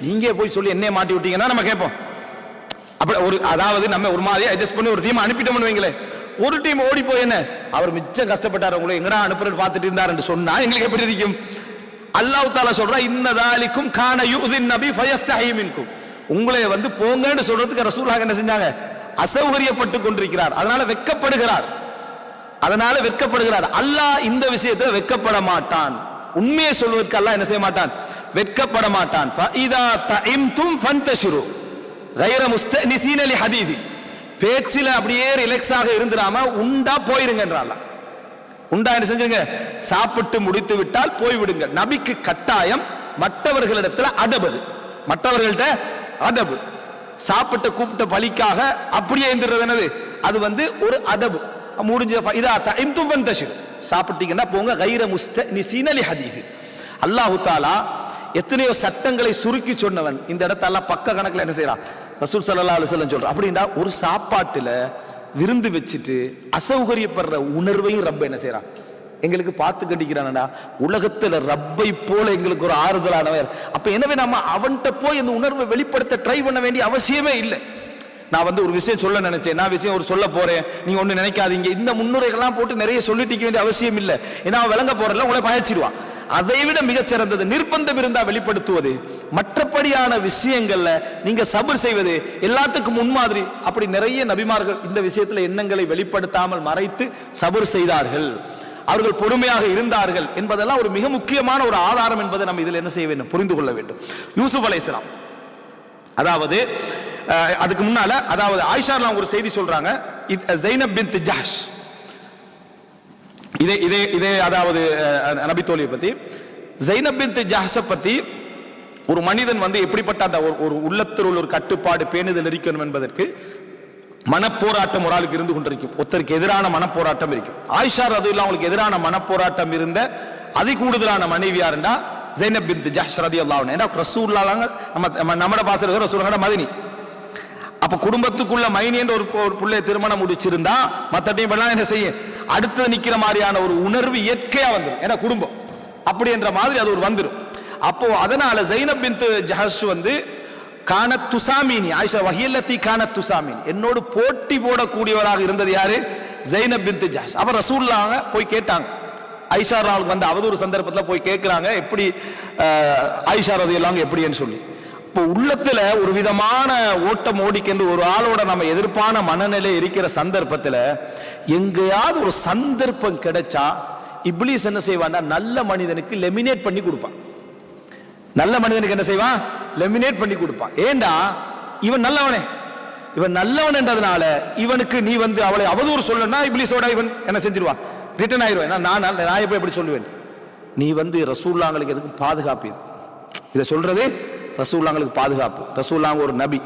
நீங்க போய் சொல்லி என்ன மாட்டி விட்டீங்கன்னா நம்ம கேட்போம். அப்படி ஒரு அதாவது நம்ம ஒரு மாதிரி அட்ஜஸ்ட் பண்ணி ஒரு டீம் அனுப்பிட்டோம்னு வைங்களேன். ஒரு டீம் ஓடி போய் என்ன அவர் மிச்சம் கஷ்டப்பட்டார், உங்களை எங்கடா அனுப்புறது பார்த்துட்டு இருந்தாருன்னு சொன்னா எங்களுக்கு எப்படி இருக்கும்? அல்லாஹ் தஆலா சொல்றா, இன்ன தாலிக்கும் கான யுதின் நபி ஃபயஸ்தஹி மின்கும். உங்களை வந்து போங்கன்னு சொல்றதுக்கு ரசூலுல்லாஹ் என்ன செஞ்சாங்க, அசௌகரியப்பட்டு கொண்டிருக்கிறார். அதனால வெட்கப்படுகிறார். அல்லாஹ் இந்த விஷயத்துல வெட்கப்பட மாட்டான். உண்மையை சொல்வதற்கு அல்லாஹ் என்ன செய்ய மாட்டான், வெட்கப்பட மாட்டான். ஃபஇதா தஇம்தும் ஃபன்தஷிரு கைர முஸ்தனிஸீன லிஹதீதி. பேச்சில அப்படியே ரிலாக்ஸாக இருந்துராம உண்டா போயிருங்கன்றான். உண்டா என்ன செஞ்சுங்க, சாப்பிட்டு முடித்து விட்டால் போய் விடுங்க. நபிக்கு கட்டாயம் மற்றவர்களிடத்துல அதபு, மற்றவர்கள்ட்ட அதபு. சாப்பிட்ட கூப்பிட்ட பலிக்காக அப்படியே இருந்துறது என்னது, அது வந்து ஒரு அதபு. முடிஞ்ச இதா தஇம்தும் ஃபன்தஷிரு, சாப்பிட்டீங்கன்னா போங்க. கைர முஸ்தனிஸீன லிஹதீதி. அல்லாஹ் தஆலா எத்தனையோ சட்டங்களை சுருக்கி சொன்னவன். இந்த இடத்துல பக்க கணக்கில் என்ன செய்யறான், ரசூல் ஸல்லல்லாஹு அலைஹி வஸல்லம் சொல்றான். அப்படின்னா ஒரு சாப்பாட்டுல விருந்து வச்சுட்டு அசௌகரியப்படுற உணர்வையும் ரப்ப என்ன செய்யறான், எங்களுக்கு பார்த்து கட்டிக்கிறானடா. உலகத்துல ரப்பை போல எங்களுக்கு ஒரு ஆறுதலானவர். அப்ப எனவே நம்ம அவன்கிட்ட போய் அந்த உணர்வை வெளிப்படுத்த ட்ரை பண்ண வேண்டிய அவசியமே இல்லை. நான் வந்து ஒரு விஷயம் சொல்ல நினைச்சேன், நான் விஷயம் ஒரு சொல்ல போறேன், நீங்க ஒண்ணு நினைக்காதீங்க. இந்த முன்னுரைகள்லாம் போட்டு நிறைய சொல்லிட்டு வேண்டிய அவசியம் இல்லை. ஏன்னா விளங்க போறல உங்களை பயச்சிருவான். அதை விட மிகச்சிறந்தது நிர்பந்தம் இருந்தா வெளிப்படுத்துவது, மற்றபடியான விஷயங்கள்ல நீங்க சபர் செய்வது எல்லாத்துக்கும் முன்மாதிரி. அப்படி நிறைய நபிமார்கள் இந்த விஷயத்துல எண்ணங்களை வெளிப்படுத்தாமல் மறைத்து சபர் செய்தார்கள், அவர்கள் பொறுமையாக இருந்தார்கள் என்பதெல்லாம் ஒரு மிக முக்கியமான ஒரு ஆதாரம் என்பதை நம்ம இதில் என்ன செய்ய வேண்டும், புரிந்து கொள்ள வேண்டும். யூசுப் அலைஹிஸ்ஸலாம், அதாவது அதுக்கு முன்னால, அதாவது ஆயிஷா ஒரு செய்தி சொல்றாங்க, ஸைனப் பின்த் ஜஹ்ஷ், இதே அதாவது நபி தோழியை பத்தி, ஸைனப் பின்த் ஜஹ்ஷ பத்தி ஒரு மனிதன் வந்து எப்படிப்பட்ட அந்த ஒரு உள்ளத்தில் உள்ள ஒரு கட்டுப்பாடு பேணுதல் இருக்கணும் என்பதற்கு மனப்போராட்டம் ஒரு ஆளுக்கு இருந்து கொண்டிருக்கும். ஒருத்தருக்கு எதிரான மனப்போராட்டம் இருக்கும். ஆயிஷா ரலியல்லாஹு அவங்களுக்கு எதிரான மனப்போராட்டம் இருந்த அதி கூடுதலான மனைவியாருண்டா ஸைனப் பின்த் ஜஹ்ஷ் ரலியல்லாஹு அன்ஹா. ஏன்னா ரசூலுல்லாஹ் நம்ம பாசற ரசூலுல்லாஹ் மதினி. அப்ப குடும்பத்துக்குள்ள மைனி என்ற ஒரு புள்ளைய திருமணம் முடிச்சிருந்தா மற்ற டீம் எல்லாம் என்ன செய்ய, அடுத்து நிக்கிற மாதிரியான ஒரு உணர்வு இயற்கையா வந்துடும். ஏன்னா குடும்பம் அப்படி என்ற மாதிரி அது ஒரு வந்துடும். அப்போ அதனால ஸைனப் பின்த் ஜஹ்ஷ் வந்து கானத் துசாமினி, ஆயிஷா வஹியல்லதி கானத் துசாமினி, என்னோடு போட்டி போடக்கூடியவராக இருந்தது யாரு, ஸைனப் பின்த் ஜஹ்ஷ். அப்ப ரசூலுல்லாஹ் போய் கேட்டாங்க, ஆயிஷா ரலியல்லாஹு வந்த அவதூறு சந்தர்ப்பத்தில் போய் கேட்கிறாங்க, எப்படி ஆயிஷா ரலியல்லாஹு எப்படின்னு சொல்லி. இப்போ உள்ளத்துல ஒரு விதமான ஓட்டம் ஓடிக்கென்று ஒரு ஆளோட நம்ம எதிர்ப்பான மனநிலை இருக்கிற சந்தர்ப்பத்தில் எங்கேயாவது ஒரு சந்தர்ப்பம் கிடைச்சா இப்லீஸ் என்ன செய்வான்னா, நல்ல மனிதனுக்கு லெமினேட் பண்ணி கொடுப்பான். நல்ல மனிதனுக்கு என்ன செய்வான், லெமினேட் பண்ணி கொடுப்பான். ஏண்டா இவன் நல்லவனே, இவன் நல்லவன் என்றதுனால இவனுக்கு நீ வந்து அவளை அவதூறு சொல்லணும்னா இப்லீஸோட இவன் என்ன செஞ்சிருவான், ரிட்டர்ன் ஆயிடுவேன். நான் எப்படி சொல்லுவேன், நீ வந்து ரசூலுல்லாஹ்களுக்கு எதுக்கும் பாதுகாப்பு, இதை சொல்றது ரசூலுல்லாஹ்களுக்கு பாதுகாப்பு. ரசூலுல்லாஹ் ஒரு நபி,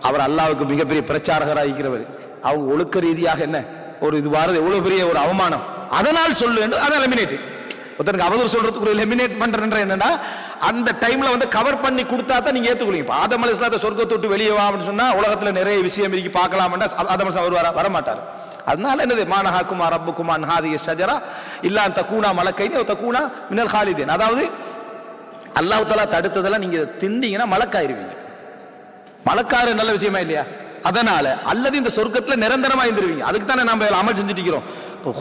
அவர் அல்லாஹ்வுக்கு மிகப்பெரிய பிரச்சாரகராக இருக்கிறவர். அவங்க ஒழுக்க ரீதியாக என்ன ஒரு இது வாரது எவ்வளவு பெரிய ஒரு அவமானம், அதனால் சொல்லு என்று அதை எலிமினேட். ஒருத்தருக்கு அவதூறு சொல்றதுக்கு எலிமினேட் பண்றேன்ற என்னன்னா, அந்த டைம்ல வந்து கவர் பண்ணி கொடுத்தா தான் நீங்க ஏத்துக்கொள்ளுங்க. ஆதம் அலைஹிஸ்ஸலாத்தை சொர்க்கத்தை விட்டு வெளியே வா அப்படின்னு சொன்னா உலகத்துல நிறைய விஷயம் இருக்கு பார்க்கலாம்னா ஆதம் அலைஹிஸ்ஸலாம் வரமாட்டார். அதனால என்னது, மானஹாக்குமா ரப்புக்குமா அன் ஹாதிஹி ஷஜரா இல்லா அன் தகூனா மலக்கைனி அவ் தகூனா மினல் ஹாலிதீன். அதாவது அல்லாஹ் தஆலா தடுத்ததெல்லாம் நீங்க திண்டீங்கன்னா மலக்காயிருவீங்க. மலக்காரு நல்ல விஷயமா இல்லையா? அதனால அல்லது இந்த சொர்க்கத்துல நிரந்தரமா இருந்துருவீங்க. அதுக்கு தானே நம்ம அமல் செஞ்சுட்டு இருக்கிறோம்.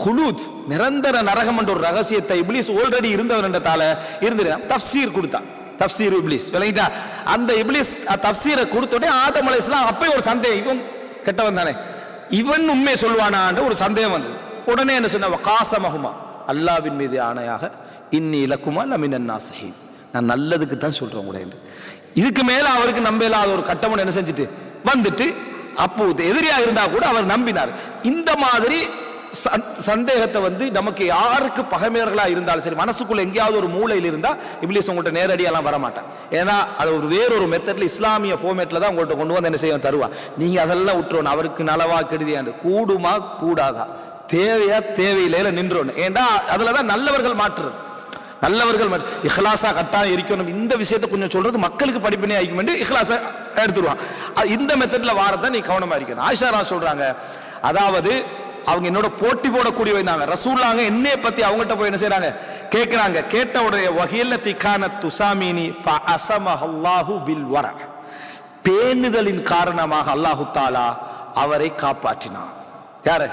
ஹுலூத் நிரந்தர நரகம் என்ற ஒரு ரகசியத்தை இப்லீஸ் ஆல்ரெடி இருந்தவர் என்றதால இருந்து தஃப்சீர் கொடுத்தான். தஃப்சீர் இப்லீஸ் விளங்கிட்டா? அந்த இப்லீஸ் தஃப்சீரை கொடுத்தோடனே ஆதம் அலைஹிஸ்ஸலாம் அப்பே ஒரு சந்தேகம், இவன் கெட்டவன் தானே, இவன் உண்மை சொல்வானான்ற ஒரு சந்தேகம் வந்தது. உடனே என்ன சொன்ன, காசமஹுமா, அல்லாஹ்வின் மீது ஆணையாக, இன்னி லக்குமா லமினன் நாஸிஹீன், நான் நல்லதுக்கு தான் சொல்றேன் கூட. இதுக்கு மேல அவருக்கு நம்பலாத ஒரு கட்டமன் என்ன செஞ்சுட்டு வந்துட்டு, அப்போ எதிரியா இருந்தா கூட அவர் நம்பினார். இந்த மாதிரி சந்தேகத்தை வந்து நமக்கு யாருக்கு பகைமையர்களா இருந்தாலும் சரி, மனசுக்குள்ள எங்கேயாவது ஒரு மூலையில் இருந்தா இப்லீஸ் உங்கள்கிட்ட நேரடியெல்லாம் வரமாட்டான். ஏன்னா அது ஒரு வேறொரு மெத்தட்ல, இஸ்லாமிய ஃபார்மேட்ல தான் உங்கள்கிட்ட கொண்டு வந்து என்ன செய்ய தருவா. நீங்க அதெல்லாம் விட்டுறோம், அவருக்கு நலவா கெடுதியாண்டு, கூடுமா கூடாதா, தேவையா தேவையில்லையில நின்றோன்னு. ஏன்னா அதுலதான் நல்லவர்கள் மாற்றுறது, நல்லவர்கள் இஹ்லாஸா கட்டாயம் இருக்கணும். இந்த விஷயத்தை கொஞ்சம் சொல்றது மக்களுக்கு படிப்பினே ஆகிக்கும் வேண்டி இஹ்லாஸா எடுத்துருவான். இந்த மெத்தட்ல வாரதான் நீ கவனமா இருக்கணும். ஆயிஷா சொல்றாங்க, அதாவது அவங்க என்னோட போட்டி போடக்கூடிய வந்தாங்க ரசூல்லாங்க, என்னைய பத்தி அவங்ககிட்ட போய் என்ன செய்யறாங்க கேட்கிறாங்க. கேட்ட உடைய வகையில்லத்தி கானத் துசாமினி ஃபஅஸமஹல்லாஹு பில் வர, பேணுதலின் காரணமாக அல்லாஹு தஆலா அவரை காப்பாற்றினான். யாரு?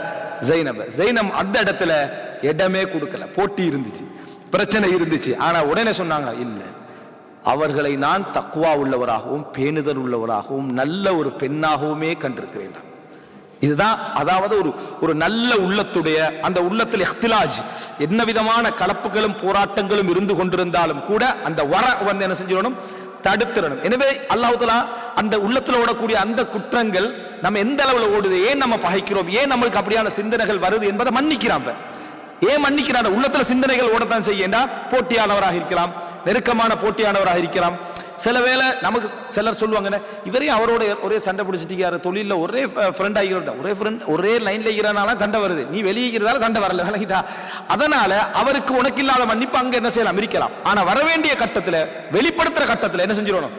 ஜைனப். ஜைனப் அந்த இடத்துல இடமே கொடுக்கல, போட்டி இருந்துச்சு, பிரச்சனை இருந்துச்சு. ஆனா உடனே சொன்னாங்க, இல்ல, அவர்களை நான் தக்வா உள்ளவராகவும் பேணுதல் உள்ளவராகவும் நல்ல ஒரு பெண்ணாகவுமே கண்டிருக்கிறேன். இதுதான் அதாவது ஒரு நல்ல உள்ளத்துடைய, அந்த உள்ளத்தில் இஹ்திலாஜ், என்ன விதமான கலப்புகளும் போராட்டங்களும் இருந்து கொண்டிருந்தாலும் கூட அந்த வர வந்து என்ன செஞ்சிடணும், தடுத்துடணும். எனவே அல்லாஹ் தஆலா அந்த உள்ளத்துல ஓடக்கூடிய அந்த குற்றங்கள் நம்ம எந்த அளவுல ஓடுது, ஏன் நம்ம பகைக்கிறோம், ஏன் நம்மளுக்கு அப்படியான சிந்தனைகள் வருது என்பதை மன்னிக்கிறான். ஏன் மன்னிக்கிறான்? உள்ளத்துல சிந்தனைகள் ஓடத்தான் செய்யண்டா, போட்டியானவராக இருக்கலாம், நெருக்கமான போட்டியானவராக இருக்கலாம். சில வேளை நமக்கு சிலர் சொல்லுவாங்க, இவரையும் அவரோட ஒரே சண்டை பிடிச்சிட்டு தொழில ஒரே ஃப்ரெண்ட் ஆகிறதா, ஒரே ஃப்ரெண்ட் ஒரே லைன்ல இருக்கிறனால சண்டை வருது, நீ வெளியேறதால சண்டை வரல, விளங்கிட்டா? அதனால அவருக்கு உனக்கு இல்லாத மன்னிப்பு அங்க என்ன செய்யலாம், இருக்கலாம். ஆனா வர வேண்டிய கட்டத்துல, வெளிப்படுத்துற கட்டத்துல என்ன செஞ்சிடணும்,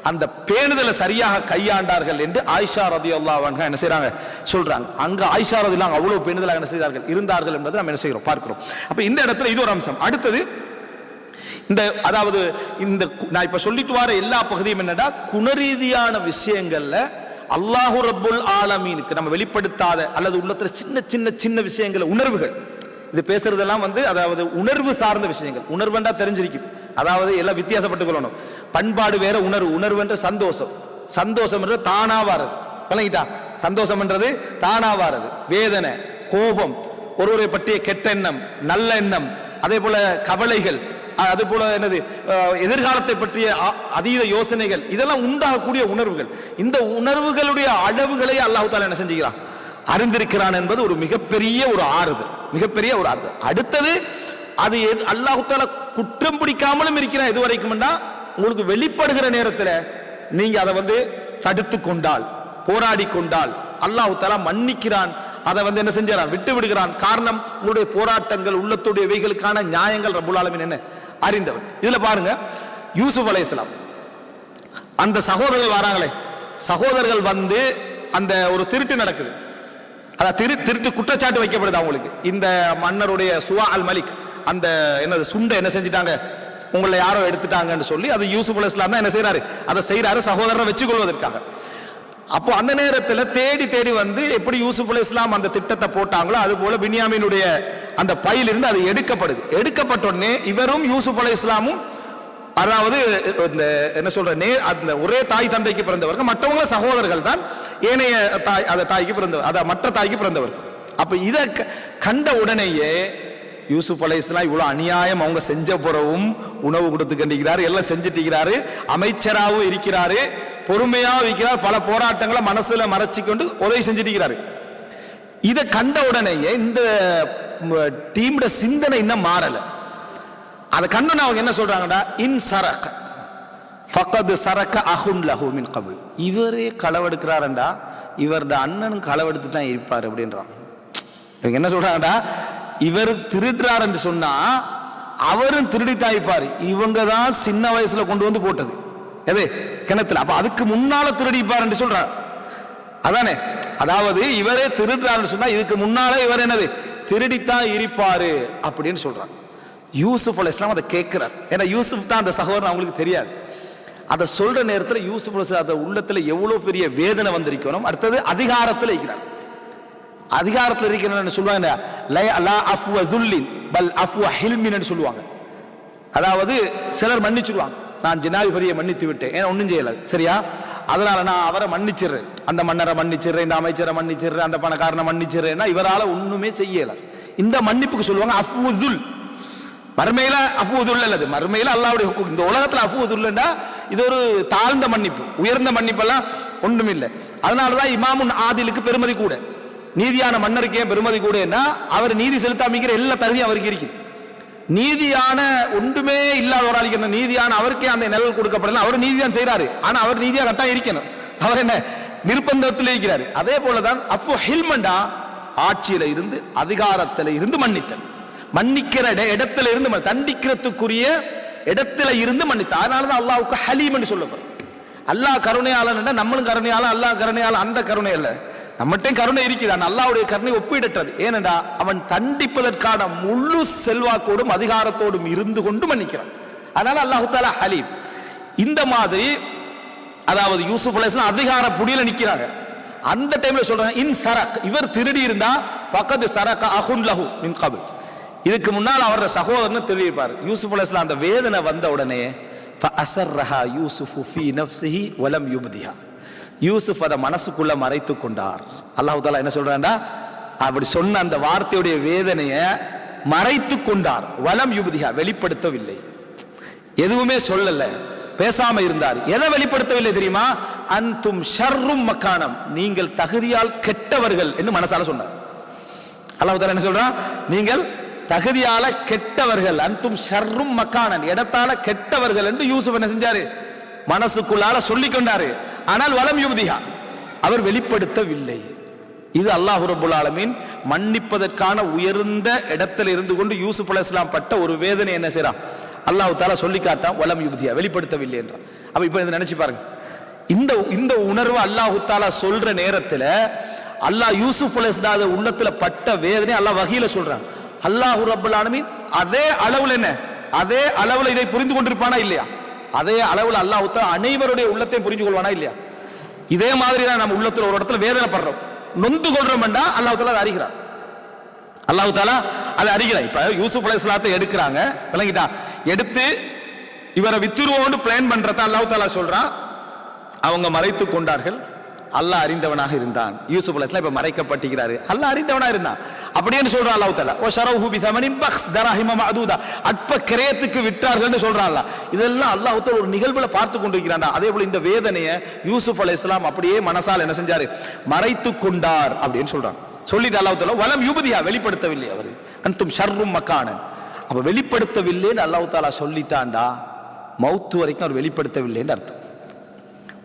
அந்த பேணுதலை சரியாக கையாண்டார்கள் என்று ஆயிஷா ரலியல்லாஹு அன்ஹா என்ன செய்றாங்க சொல்றாங்க. அங்க ஆயிஷா ரலியல்லாஹு அவ்வளவு பேணுதலாக என்ன செய்தார்கள், இருந்தார்கள் என்பதை நம்ம என்ன செய்கிறோம் பார்க்கிறோம். அப்ப இந்த இடத்துல இது ஒரு அம்சம். அடுத்தது இந்த, அதாவது இந்த நான் இப்ப சொல்லிட்டு வர எல்லா பகுதியும் என்னடா, குணரீதியான விஷயங்கள்ல அல்லாஹு ரப்புல் ஆலமீனுக்கு நம்ம வெளிப்படுத்தாத அல்லது உள்ளத்துல சின்ன சின்ன சின்ன விஷயங்கள், உணர்வுகள், இது பேசுறதெல்லாம் வந்து அதாவது உணர்வு சார்ந்த விஷயங்கள். உணர்வுண்டா தெரிஞ்சிருக்கும், அதாவது எல்லாம் வித்தியாசப்பட்டுக் கொள்ளணும். பண்பாடு வேற, உணர்வு. உணர்வு என்ற சந்தோஷம், சந்தோஷம் என்றது தானா வாரது, விளங்கிட்டா? சந்தோஷம் என்றது தானா வாரது. வேதனை, கோபம், ஒருவரை பற்றிய கெட்ட எண்ணம், நல்ல எண்ணம், அதே போல கவலைகள், அது போல என்னது எதிர்காலத்தை பற்றிய அதீத யோசனைகள், இதெல்லாம் உண்டாகக்கூடிய உணர்வுகள். இந்த உணர்வுகளுடைய அளவுகளை அல்லாஹ் தஆலா என்ன செஞ்சுக்கிறான், அறிந்திருக்கிறான் என்பது ஒரு மிகப்பெரிய ஒரு ஆறுதல், மிகப்பெரிய ஒரு ஆறுதல். அடுத்தது அது அல்லாஹ் தஆலா குற்றம் பிடிக்காமலும் இருக்கிறான். எது வரைக்கும் உங்களுக்கு வெளிப்படுகிற நேரத்தில் நீங்க அதை வந்து தடுத்து கொண்டால், போராடி கொண்டால் அல்லாஹ் தஆலா மன்னிக்கிறான். அதை வந்து என்ன செஞ்சான், விட்டு விடுகிறான். காரணம், உங்களுடைய போராட்டங்கள், உள்ளத்துடைய வைகளுக்கான நியாயங்கள் ரப்புல் ஆலமீன் என்ன அறிந்தவர். இதுல பாருங்க, யூசுப் அலைஹிஸ்ஸலாம் அந்த சகோதரர்கள் வராங்களே, சகோதரர்கள் வந்து அந்த ஒரு திருட்டு நடக்குது, திருட்டு குற்றச்சாட்டு வைக்கப்படுது அவங்களுக்கு. இந்த மன்னருடைய சுவா அல் மலிக் அந்த என்னது சுண்டை என்ன செஞ்சிட்டாங்க, உங்களை யாரோ எடுத்துட்டாங்கன்னு சொல்லி அது யூசுப் அலைஹிஸ்ஸலாம் தான் என்ன செய்யறாரு, அதை செய்யறாரு சகோதரரை வச்சுக் கொள்வதற்காக. அப்போ அந்த நேரத்தில் தேடி தேடி வந்து எப்படி யூசுப் அலைஹிஸ்ஸலாம் அந்த திட்டத்தை போட்டாங்களோ அது போல பின்யாமீனுடைய அந்த பையிலிருந்து அது எடுக்கப்படுது. எடுக்கப்பட்ட உடனே இவரும் யூசுப் அலைஹிஸ்ஸலாமும், அதாவது என்ன சொல்ற, அந்த ஒரே தாய் தந்தைக்கு பிறந்தவர்கள், மற்றவங்க சகோதரர்கள் தான், ஏனைய தாய் அந்த தாய்க்கு பிறந்தவர், அத மற்ற தாய்க்கு பிறந்தவர். அப்ப இதை கண்ட உடனேயே யூசுப் அலைஹிஸ்ஸலாம் இவ்வளவு அநியாயம் அவங்க செஞ்ச பிறவும் உணவு கொடுத்து கண்டிக்கிறாரு, எல்லாம் செஞ்சுட்டு அமைச்சராகவும் இருக்கிறாரு, பொறுமையாக இருக்கிறார், பல போராட்டங்களை மனசுல மறைச்சு கொண்டு உதவி செஞ்சுட்டு இருக்கிறாரு. இதை கண்ட உடனேயே இந்த டீமோட சிந்தனை இன்னும் மாறல. அதை கண்டு அவங்க என்ன சொல்றாங்கடா, இன் சரக ஃபகத் சரக அஹுன் லஹு மின் கபில், இவரே களவெடுக்கிறாரண்டா, இவரது அண்ணனும் களவெடுத்து தான் இருப்பார் அப்படின்றான். இவங்க என்ன சொல்றாங்கடா, இவர் திருடுறார் என்று சொன்னா அவரும் திருடித்தான் இருப்பாரு, இவங்க தான் சின்ன வயசுல கொண்டு வந்து போட்டது எது கிணத்துல, அப்ப அதுக்கு முன்னால திருடிப்பார் என்று சொல்றார். அதானே, அதாவது இவரே திருடுறாருன்னு சொன்னா இதுக்கு முன்னால இவர் என்னது திருடித்தான் இருப்பாரு அப்படின்னு சொல்றாங்க. யூசுப் அலைஹிஸ்ஸலாம் அதை கேட்கிறார். ஏன்னா யூசுப் தான் அந்த சகோதரன், அவங்களுக்கு தெரியாது. அதை சொல்ற நேரத்தில் யூசுப் அலைஹிஸ்ஸலாம் அந்த உள்ளத்துல எவ்வளவு பெரிய வேதனை வந்திருக்கணும். அடுத்தது அதிகாரத்தில் இருக்கிறார், அதிகாரத்தில் இருக்கிறன்னு சொல்லுவாங்க, லா அஃப்வ துல்லின் பல் அஃப்வ ஹில்மின்னு சொல்லுவாங்க. அதாவது சிலர் மன்னிச்சுடுவாங்க, நான் ஜனாதிபதியை மன்னித்து விட்டேன், ஏன்னா ஒன்றும் செய்யல, சரியா, அதனால நான் அவரை மன்னிச்சிடுறேன், அந்த மன்னரை மன்னிச்சிடுறேன், இந்த அமைச்சரை மன்னிச்சிடுறேன், அந்த பணக்காரனை மன்னிச்சிடுறேன்னா இவரால் ஒண்ணுமே செய்யல. இந்த மன்னிப்புக்கு சொல்லுவாங்க அஃப்வுதுல். மறுமையில அஃப்வுதுல் அல்லது மறுமையில அல்லாஹ்வுடைய ஹுக்கூம். இந்த உலகத்துல அஃப்வுதுல்னா இது ஒரு தாழ்ந்த மன்னிப்பு, உயர்ந்த மன்னிப்பெல்லாம் ஒன்றும் இல்லை. அதனாலதான் இமாமுன் ஆதிலுக்கு பெருமதி கூட, நீதியான மன்னருக்கே பெருமதி கூட. அவர் நீதி செலுத்தாமிக்கிற எல்லா தகுதியும் அவருக்கு இருக்குது. நீதியான ஒன்றுமே இல்லாத ஒரு ஆளுக்கு நீதியான அவருக்கே அந்த நிழல் கொடுக்கப்படல. அவர் நீதிதான் செய்யறாரு, ஆனா அவர் நீதியா கட்டாயம் இருக்கணும். அவர் என்ன நிர்பந்தத்தில் இருக்கிறாரு. அதே போலதான் அஃபு ஹில்மண்டா ஆட்சியில இருந்து அதிகாரத்தில இருந்து மன்னித்தல், மன்னிக்கிற இடத்துல இருந்து தண்டிக்கிறதுக்குரிய இடத்துல இருந்து மன்னித்த. அதனாலதான் அல்லாஹ்வுக்கு ஹலீம் என்று சொல்லப்படும். அல்லாஹ் கருணையாளன், நம்மளும் கருணையாளன், அல்லாஹ் கருணையாளன். அந்த கருணை அல்ல, நம்மகிட்ட கருணை இருக்கிறான், அல்லாஹ்வுடைய கருணை ஒப்பிடற்றது. ஏனென்றா அவன் தண்டிப்பதற்கான முழு செல்வாக்கோடும் அதிகாரத்தோடும் இருந்து கொண்டு மன்னிக்கிறான். அதனால அல்லாஹ் தஆலா ஹலீம். இந்த மாதிரி அதாவது யூசுப் அலைஹிஸ்ஸலாம் அதிகார புடியில நிக்கிறாங்க. அந்த டைம்ல சொல்றாங்க, இன் சரக், இவர் திருடி இருந்தா ஃபகத் சரக அஹுன் லஹு மின் கபில், இதுக்கு முன்னால் அவரோட சகோதரன் திருடி இருப்பார். யூசுப் அலைஹிஸ்ஸலாம் அந்த வேதனை வந்த உடனே ஃபஅஸர்ரஹா யூசுஃபு ஃபீ நஃப்ஸிஹி வலம் யுப்திஹா, யூசுப் அதை மனசுக்குள்ள மறைத்து கொண்டார். அல்லாஹ் தஆலா என்ன சொல்றான்டா, அப்படி சொன்ன அந்த வார்த்தையுடைய வேதனையை மறைத்து கொண்டார். வலம் யுப்திஹா, வெளிப்படுத்தவில்லை, எதுவுமே சொல்லல, பேசாம இருந்தார். எதை வெளிப்படுத்தவில்லை தெரியுமா? அன்தும் ஷர்ரும் மக்கானம், நீங்கள் தகுதியால் கெட்டவர்கள் என்று மனசால சொன்னார். அல்லாஹ் தஆலா என்ன சொல்றான், நீங்கள் தகுதியால கெட்டவர்கள், அன்தும் ஷர்ரும் மக்கானன், இடத்தால கெட்டவர்கள் என்று யூசுப் என்ன செஞ்சாரு, மனசுக்குள்ளால சொல்லிக் கொண்டாரு. ஆனால் வலம் யுப்திஹா, அவர் வெளிப்படுத்தவில்லை. இது அல்லாஹ் ரப்பல் ஆலமீன் மன்னிப்பதற்கான உயர்ந்த இடத்தில் இருந்து கொண்டு யூசுப் அலைஹிஸ்ஸலாம் பட்ட ஒரு வேதனை என்ன செய்றான், அல்லாஹ் தஆலா சொல்லி காட்டான், வலம் யுப்திஹா, வெளிப்படுத்தவில்லை என்றான். அப்ப இப்ப இதை நினைச்சு பாருங்க, இந்த உணர்வு அல்லாஹ் தஆலா சொல்ற நேரத்துல அல்லாஹ் யூசுப் அலைஹிஸ்ஸலாம் உள்ளத்துல பட்ட வேதனை அல்லாஹ் வஹீல சொல்றான். அல்லாஹ் ரப்பல் ஆலமீன் அதே அளவுல என்ன, அதே அளவுல இதை புரிந்து கொண்டிருப்பானா இல்லையா? அதே அளவுல அல்லாஹ் தஆலா அனைவருடைய உள்ளத்தையும் புரிஞ்சு கொள்வானா இல்லையா? இதே மாதிரி தான் நம்ம உள்ளத்துல ஒரு இடத்துல வேதனைப்படுறோம், நொந்து கொள்றோம் என்றா அல்லாஹ் தஆலா அதை அறிகிறான். அல்லாஹ் தஆலா அதை அறிகிறான். இப்ப யூசுப் அலைஹிஸ்ஸலாத்தை எடுக்கிறாங்க, விளங்கிட்டா, எடுத்து இவரை வித்துருவோன்னு பிளான் பண்றத அல்லாஹ் தஆலா சொல்றான். அவங்க மறைத்து கொண்டார்கள், அல்லாஹ் அறிந்தவனாக இருந்தான். யூசுப் அலைஹிஸ்ஸலாம் இப்ப மறைக்கப்பட்டிருக்கிறாரு, அல்லாஹ் அறிந்தவனாக இருந்தான் அப்படின்னு சொல்றான் அல்லாஹ் தஆலா. ஓ ஷரஹு பி தமனின் பக்ஸ் தராஹிம மஅதூதா, அற்ப கிரயத்துக்கு விற்றார்கள்னு சொல்றான் அல்லாஹ். இதெல்லாம் அல்லாஹ் தஆலா ஒரு நிகழ்வுல பார்த்து கொண்டிருக்கிறான். அதே போல இந்த வேதனையை யூசுப் அலைஹிஸ்ஸலாம் அப்படியே மனசால் என்ன செஞ்சாரு, மறைத்து கொண்டார் அப்படின்னு சொல்றான். சொல்லிட்டு அல்லாஹ் தஆலா வலம் யுப்திஹா, வெளிப்படுத்தவில்லை அவர், அன்தும் ஷர்ரும் மக்கானன். அப்ப வெளிப்படுத்தவில்லைன்னு அல்லாஹ் தஆலா சொல்லிட்டான்டா, மௌத்து வரைக்கும் அவர் வெளிப்படுத்தவில்லைன்னு அர்த்தம்.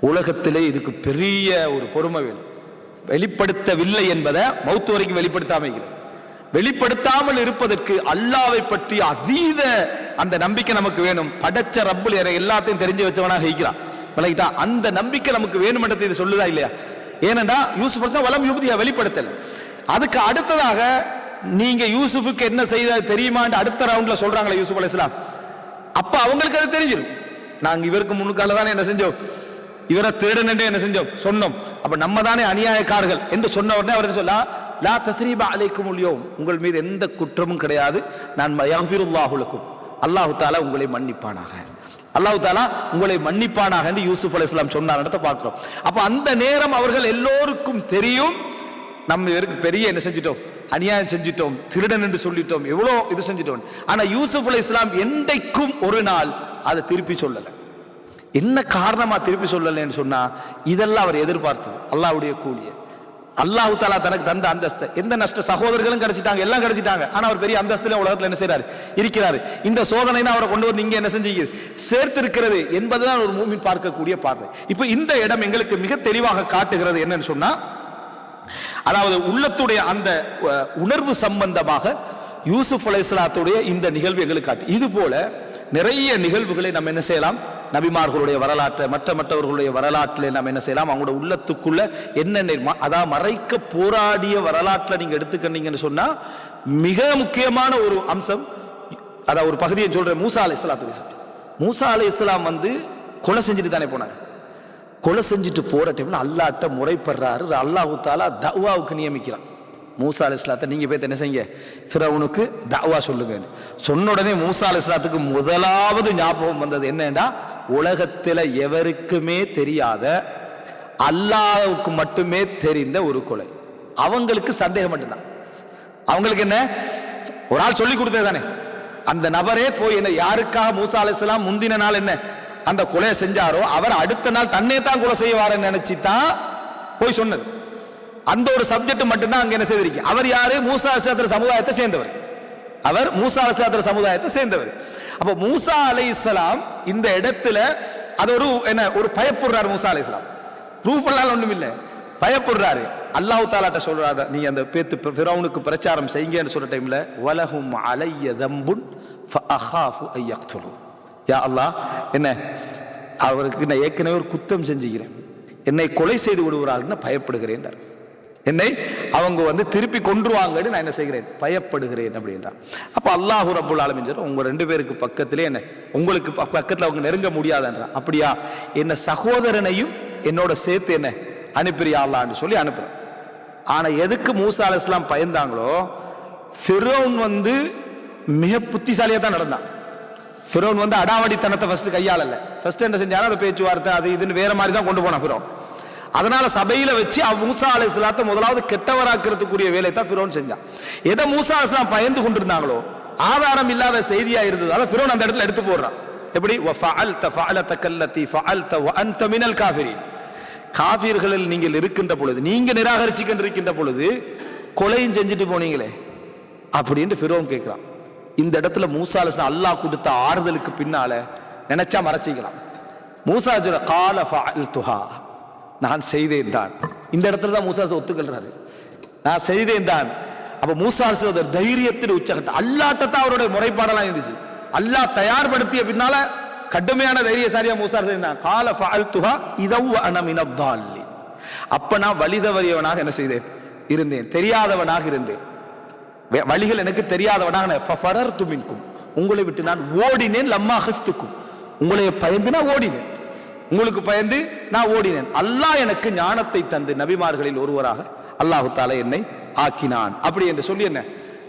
உலகத்திலே இதுக்கு பெரிய ஒரு பொறுமை வேணும். வெளிப்படுத்தவில்லை என்பதை மௌத்து வரைக்கும் வெளிப்படுத்தாமல் இருக்கிறது. வெளிப்படுத்தாமல் இருப்பதற்கு அல்லாஹ்வை பற்றி அதீத அந்த நம்பிக்கை நமக்கு வேணும். படைச்ச ரப்புல் எல்லாத்தையும் தெரிஞ்சு வச்சவனாக இருக்கிறான், விளங்கிட்டா, அந்த நம்பிக்கை நமக்கு வேணும்ன்றது இது சொல்லுதா இல்லையா? ஏனென்றா யூசுப் வலம் யுப்திஹா, வெளிப்படுத்தல. அதுக்கு அடுத்ததாக நீங்க யூசுஃபுக்கு என்ன செய்த தெரியுமான்னு அடுத்த ரவுண்ட்ல சொல்றாங்களே யூசுப் அலைஹிஸ்ஸலாம், அப்ப அவங்களுக்கு அது தெரிஞ்சிடும். நாங்க இவருக்கு முன்னுக்கால தானே என்ன செஞ்சோம், இவரை திருடன் என்று என்ன செஞ்சோம் சொன்னோம், அப்ப நம்ம தானே அநியாயக்காரர்கள் என்று சொன்ன உடனே அவர் சொல்ல, லா தஸ்ரீப அலைக்குமுல் யௌம், உங்கள் மீது எந்த குற்றமும் கிடையாது, நான் யக்ஃபிருல்லாஹு லக்கும், அல்லாஹ் தஆலா உங்களை மன்னிப்பானாக, அல்லாஹ் தஆலா உங்களை மன்னிப்பானாக என்று யூசுப் அலைஹிஸ்ஸலாம் சொன்னார்ன்றத பார்க்கிறோம். அப்ப அந்த நேரம் அவர்கள் எல்லோருக்கும் தெரியும், நம்ம இவருக்கு பெரிய என்ன செஞ்சிட்டோம், அநியாயம் செஞ்சிட்டோம், திருடன் என்று சொல்லிட்டோம், எவ்வளோ இது செஞ்சிட்டோம். ஆனா யூசுப் அலைஹிஸ்ஸலாம் என்றைக்கும் ஒரு நாள் அதை திருப்பி சொல்லல. என்ன காரணமா திருப்பி சொல்லலன்னு சொன்னா, இதெல்லாம் அவர் எதிர்பார்த்தது அல்லாஹ்வுடைய கூலிய. அல்லாஹ் தஆலா தனக்கு தந்த அந்தஸ்து, எந்த நஷ்ட சகோதரர்களும் கிடைச்சிட்டாங்க, எல்லாம் கிடைச்சிட்டாங்க, ஆனா அவர் பெரிய அந்தஸ்துல உலகத்துல என்ன செய்றாரு, இருக்கிறாரு. இந்த சோதனை தான் அவரை கொண்டு வந்து இங்க என்ன செஞ்சு சேர்த்து இருக்கிறது என்பதுதான் ஒரு மூமின் பார்க்கக்கூடிய பார்வை. இப்ப இந்த இடம் எங்களுக்கு மிக தெளிவாக காட்டுகிறது என்னன்னு சொன்னா, அதாவது உள்ளத்துடைய அந்த உணர்வு சம்பந்தமாக யூசுப் அலைஹிஸ்ஸலாத்துடைய இந்த நிகழ்வு எங்களுக்கு காட்டு. இது போல நிறைய நிகழ்வுகளை நம்ம என்ன செய்யலாம், நபிமார்களுடைய வரலாற்றை மற்றவர்களுடைய வரலாற்றில் நம்ம என்ன செய்யலாம், அவங்களோட உள்ளத்துக்குள்ள என்னென்ன அதாவது மறைக்க போராடிய வரலாற்றில் நீங்க எடுத்துக்கிட்டீங்கன்னு சொன்னா மிக முக்கியமான ஒரு அம்சம், அதாவது ஒரு பகுதியை சொல்ற மூசா அலைஹிஸ்ஸலாத்துடைய. மூசா அலைஹிஸ்ஸலாம் கொலை செஞ்சுட்டு தானே போனார். கொலை செஞ்சுட்டு போற டைம்ல அல்லாஹ்ட்ட முறைப்படுறாரு, அல்லாஹ் தஆலா தஅவாவுக்கு நியமிக்கிறான். மூசா அலைஹிஸ்ஸலாத்தை நீங்க போய் என்ன செய்யுங்க, ஃபிரௌனுக்கு தஅவா சொல்லுங்க. சொன்ன உடனே மூசா அலைஹிஸ்ஸலாத்துக்கு முதலாவது ஞாபகம் வந்தது என்னன்னா, உலகத்துல எவருக்குமே தெரியாத அல்லாஹ்வுக்கு மட்டுமே தெரிந்த ஒரு கொலை. அவங்களுக்கு சந்தேகம் மட்டும்தான். அவங்களுக்கு என்ன, ஒரு ஆள் சொல்லி கொடுத்தது தானே, அந்த நபரே போய் என்ன யாருக்காக மூசா அலைஹிஸ்ஸலாம் முந்தின நாள் என்ன அந்த கொலையை செஞ்சாரோ அவர் அடுத்த நாள் தன்னை தான் கொலை செய்வாருன்னு நினைச்சுதான் போய் சொன்னது. அந்த ஒரு சப்ஜெக்ட் மட்டும்தான் அங்க என்ன செய்திருக்கு. அவர் யாரு, மூசா அலைஹிஸ்ஸலாம் சமுதாயத்தை சேர்ந்தவர். அவர் மூசா அலைஹிஸ்ஸலாம் சமுதாயத்தை சேர்ந்தவர். அப்ப மூசா அலைஹிஸ்ஸலாம் இந்த இடத்துல அது ஒரு என்ன ஒரு பயப்படுறாரு. மூசா அலைஹிஸ்ஸலாம் ப்ரூஃப் எல்லாம் ஒண்ணும் இல்ல, பயப்படுறாரு. அல்லாஹ் தஆலாட்ட சொல்றாரு, நீ அந்த பேத்து ஃபிரௌனுக்கு பிரச்சாரம் செய்யுங்கன்னு சொல்ற டைம்ல வலஹும் அலைய தம்புன் ஃபஅகாஃபு அன் யக்துலு. யா அல்லாஹ், என்ன அவருக்கு நான் ஏற்கனவே ஒரு குத்தம் செஞ்சுக்கிறேன், என்னை கொலை செய்து விடுவார்கள்னு பயப்படுகிறேன். என்னை அவங்க திருப்பி கொன்றுவாங்கன்னு நான் என்ன செய்கிறேன், பயப்படுகிறேன் அப்படின்றான். அப்ப அல்லாஹ் ரப்புல் ஆலமீன் சொல்ற, உங்க 2 பேருக்கு பக்கத்திலே என்ன உங்களுக்கு பக்கத்துல அவங்க நெருங்க முடியாதுன்றான். அப்படியா, என்ன சகோதரனையும் என்னோட சேர்த்து என்ன அனுப்பிறியா அல்லாஹ்னு சொல்லி அனுப்புறேன். ஆனா எதுக்கு மூசா அலைஹிஸ்ஸலாம் பயந்தாங்களோ, ஃபிரௌன் மிக புத்திசாலியா தான் நடந்தான். ஃபிரௌன் அடாவடித்தனத்தை ஃபர்ஸ்ட் கையாளல. ஃபர்ஸ்ட் என்ன செஞ்சாலும் அந்த பேச்சுவார்த்தை அது இதுன்னு வேற மாதிரி தான் கொண்டு போனான் ஃபிரௌன். அதனால சபையில வச்சு மூசா அலைஹிஸ்ஸலாத்தை முதலாவது கெட்டவராக்கிறதுக்குரிய வேலையை தான் ஃபிரௌன் செஞ்சான். எதை மூசா அலைஹிஸ்ஸலாம் பயந்து கொண்டிருந்தாங்களோ, ஆதாரம் இல்லாத செய்தியா இருந்ததால ஃபிரௌன் அந்த இடத்துல எடுத்து போடுறான். எப்படி, வஃஅல்த ஃபஅலதக அல்லதி ஃபஅல்த வஅன்த மினல் காஃபிரீன். காஃபிர்களில் நீங்கள் இருக்கின்ற பொழுது, நீங்க நிராகரிச்சுக்கிட்டு இருக்கின்ற பொழுது கொலையும் செஞ்சுட்டு போனீங்களே அப்படின்னு ஃபிரௌன் கேட்கிறான். இந்த இடத்துல மூசா அலைஹிஸ்ஸலாம் அல்லாஹ் கொடுத்த ஆறுதலுக்கு பின்னால நினைச்சா மறைச்சிக்கலாம். மூசா சொல்ற கால ஃபஅல்துஹா, நான் செய்தேன் தான். இந்த இடத்துல தான் மூசா ஒத்துக்கொள்றாரு, நான் செய்தேன் தான். அப்ப மூசா தைரியத்தின் உச்சகட்டம். அல்லாஹ்ட்ட தான் அவருடைய முறைப்பாடெல்லாம் இருந்துச்சு. அல்லாஹ் தயார்படுத்திய பின்னால கடுமையான தைரியசாலியா மூசா செய்தான். கால ஃபஅல்துஹா இதவ் அன மினத் தாலின். அப்ப நான் வழிதவறியவனாக என்ன செய்தேன் இருந்தேன், தெரியாதவனாக இருந்தேன், வழிகள் எனக்கு தெரியாதவனாக. ஃபஃபரர்து மின்கும், உங்களை விட்டு நான் ஓடினேன். லம்மா ஹிஃப்துக்கும், உங்களை பயந்து நான் ஓடினேன், உங்களுக்கு பயந்து நான் ஓடினேன். அல்லாஹ் எனக்கு ஞானத்தை தந்து நபிமார்களில் ஒருவராக அல்லாஹு தஆலா என்னை ஆக்கினான் அப்படி என்று சொல்லி என்ன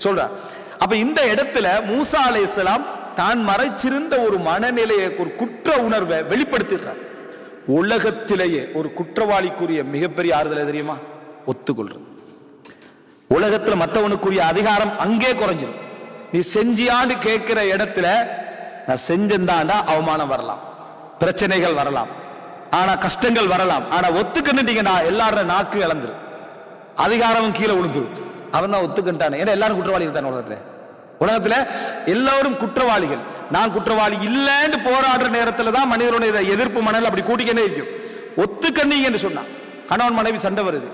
சொல்றார். அப்ப இந்த இடத்துல மூசா அலைஹிஸ்ஸலாம் தான் மறைச்சிருந்த ஒரு மனநிலையை, ஒரு குற்ற உணர்வை வெளிப்படுத்திடுறார். உலகத்திலேயே ஒரு குற்றவாளிக்குரிய மிகப்பெரிய ஆறுதல் தெரியுமா, ஒத்துக்கொள்றது. உலகத்துல மற்றவனுக்குரிய அதிகாரம் அங்கே குறைஞ்சிடும். நீ செஞ்சியான்னு கேட்கிற இடத்துல நான் செஞ்சேன்தாண்டா அவமானம் வரலாம், பிரச்சனைகள் வரலாம், ஆனா கஷ்டங்கள் வரலாம். ஆனா ஒத்துக்கிட்டீங்கன்னா எல்லாரும் நாக்கு இழந்துரும், அதிகாரமும் கீழே விழுந்துரும். அவன் தான் ஒத்துக்கிட்டானே. ஏன்னா எல்லாரும் குற்றவாளிகள் தான் உலகத்துல எல்லாரும் குற்றவாளிகள். நான் குற்றவாளி இல்லைன்னு போராடுற நேரத்துல தான் மனிதனுடைய எதிர்ப்பு மணல் அப்படி கூட்டிக்கிட்டே இருக்கும். ஒத்துக்கண்ணீங்கன்னு சொன்னா கணவன் மனைவி சண்டை வருது,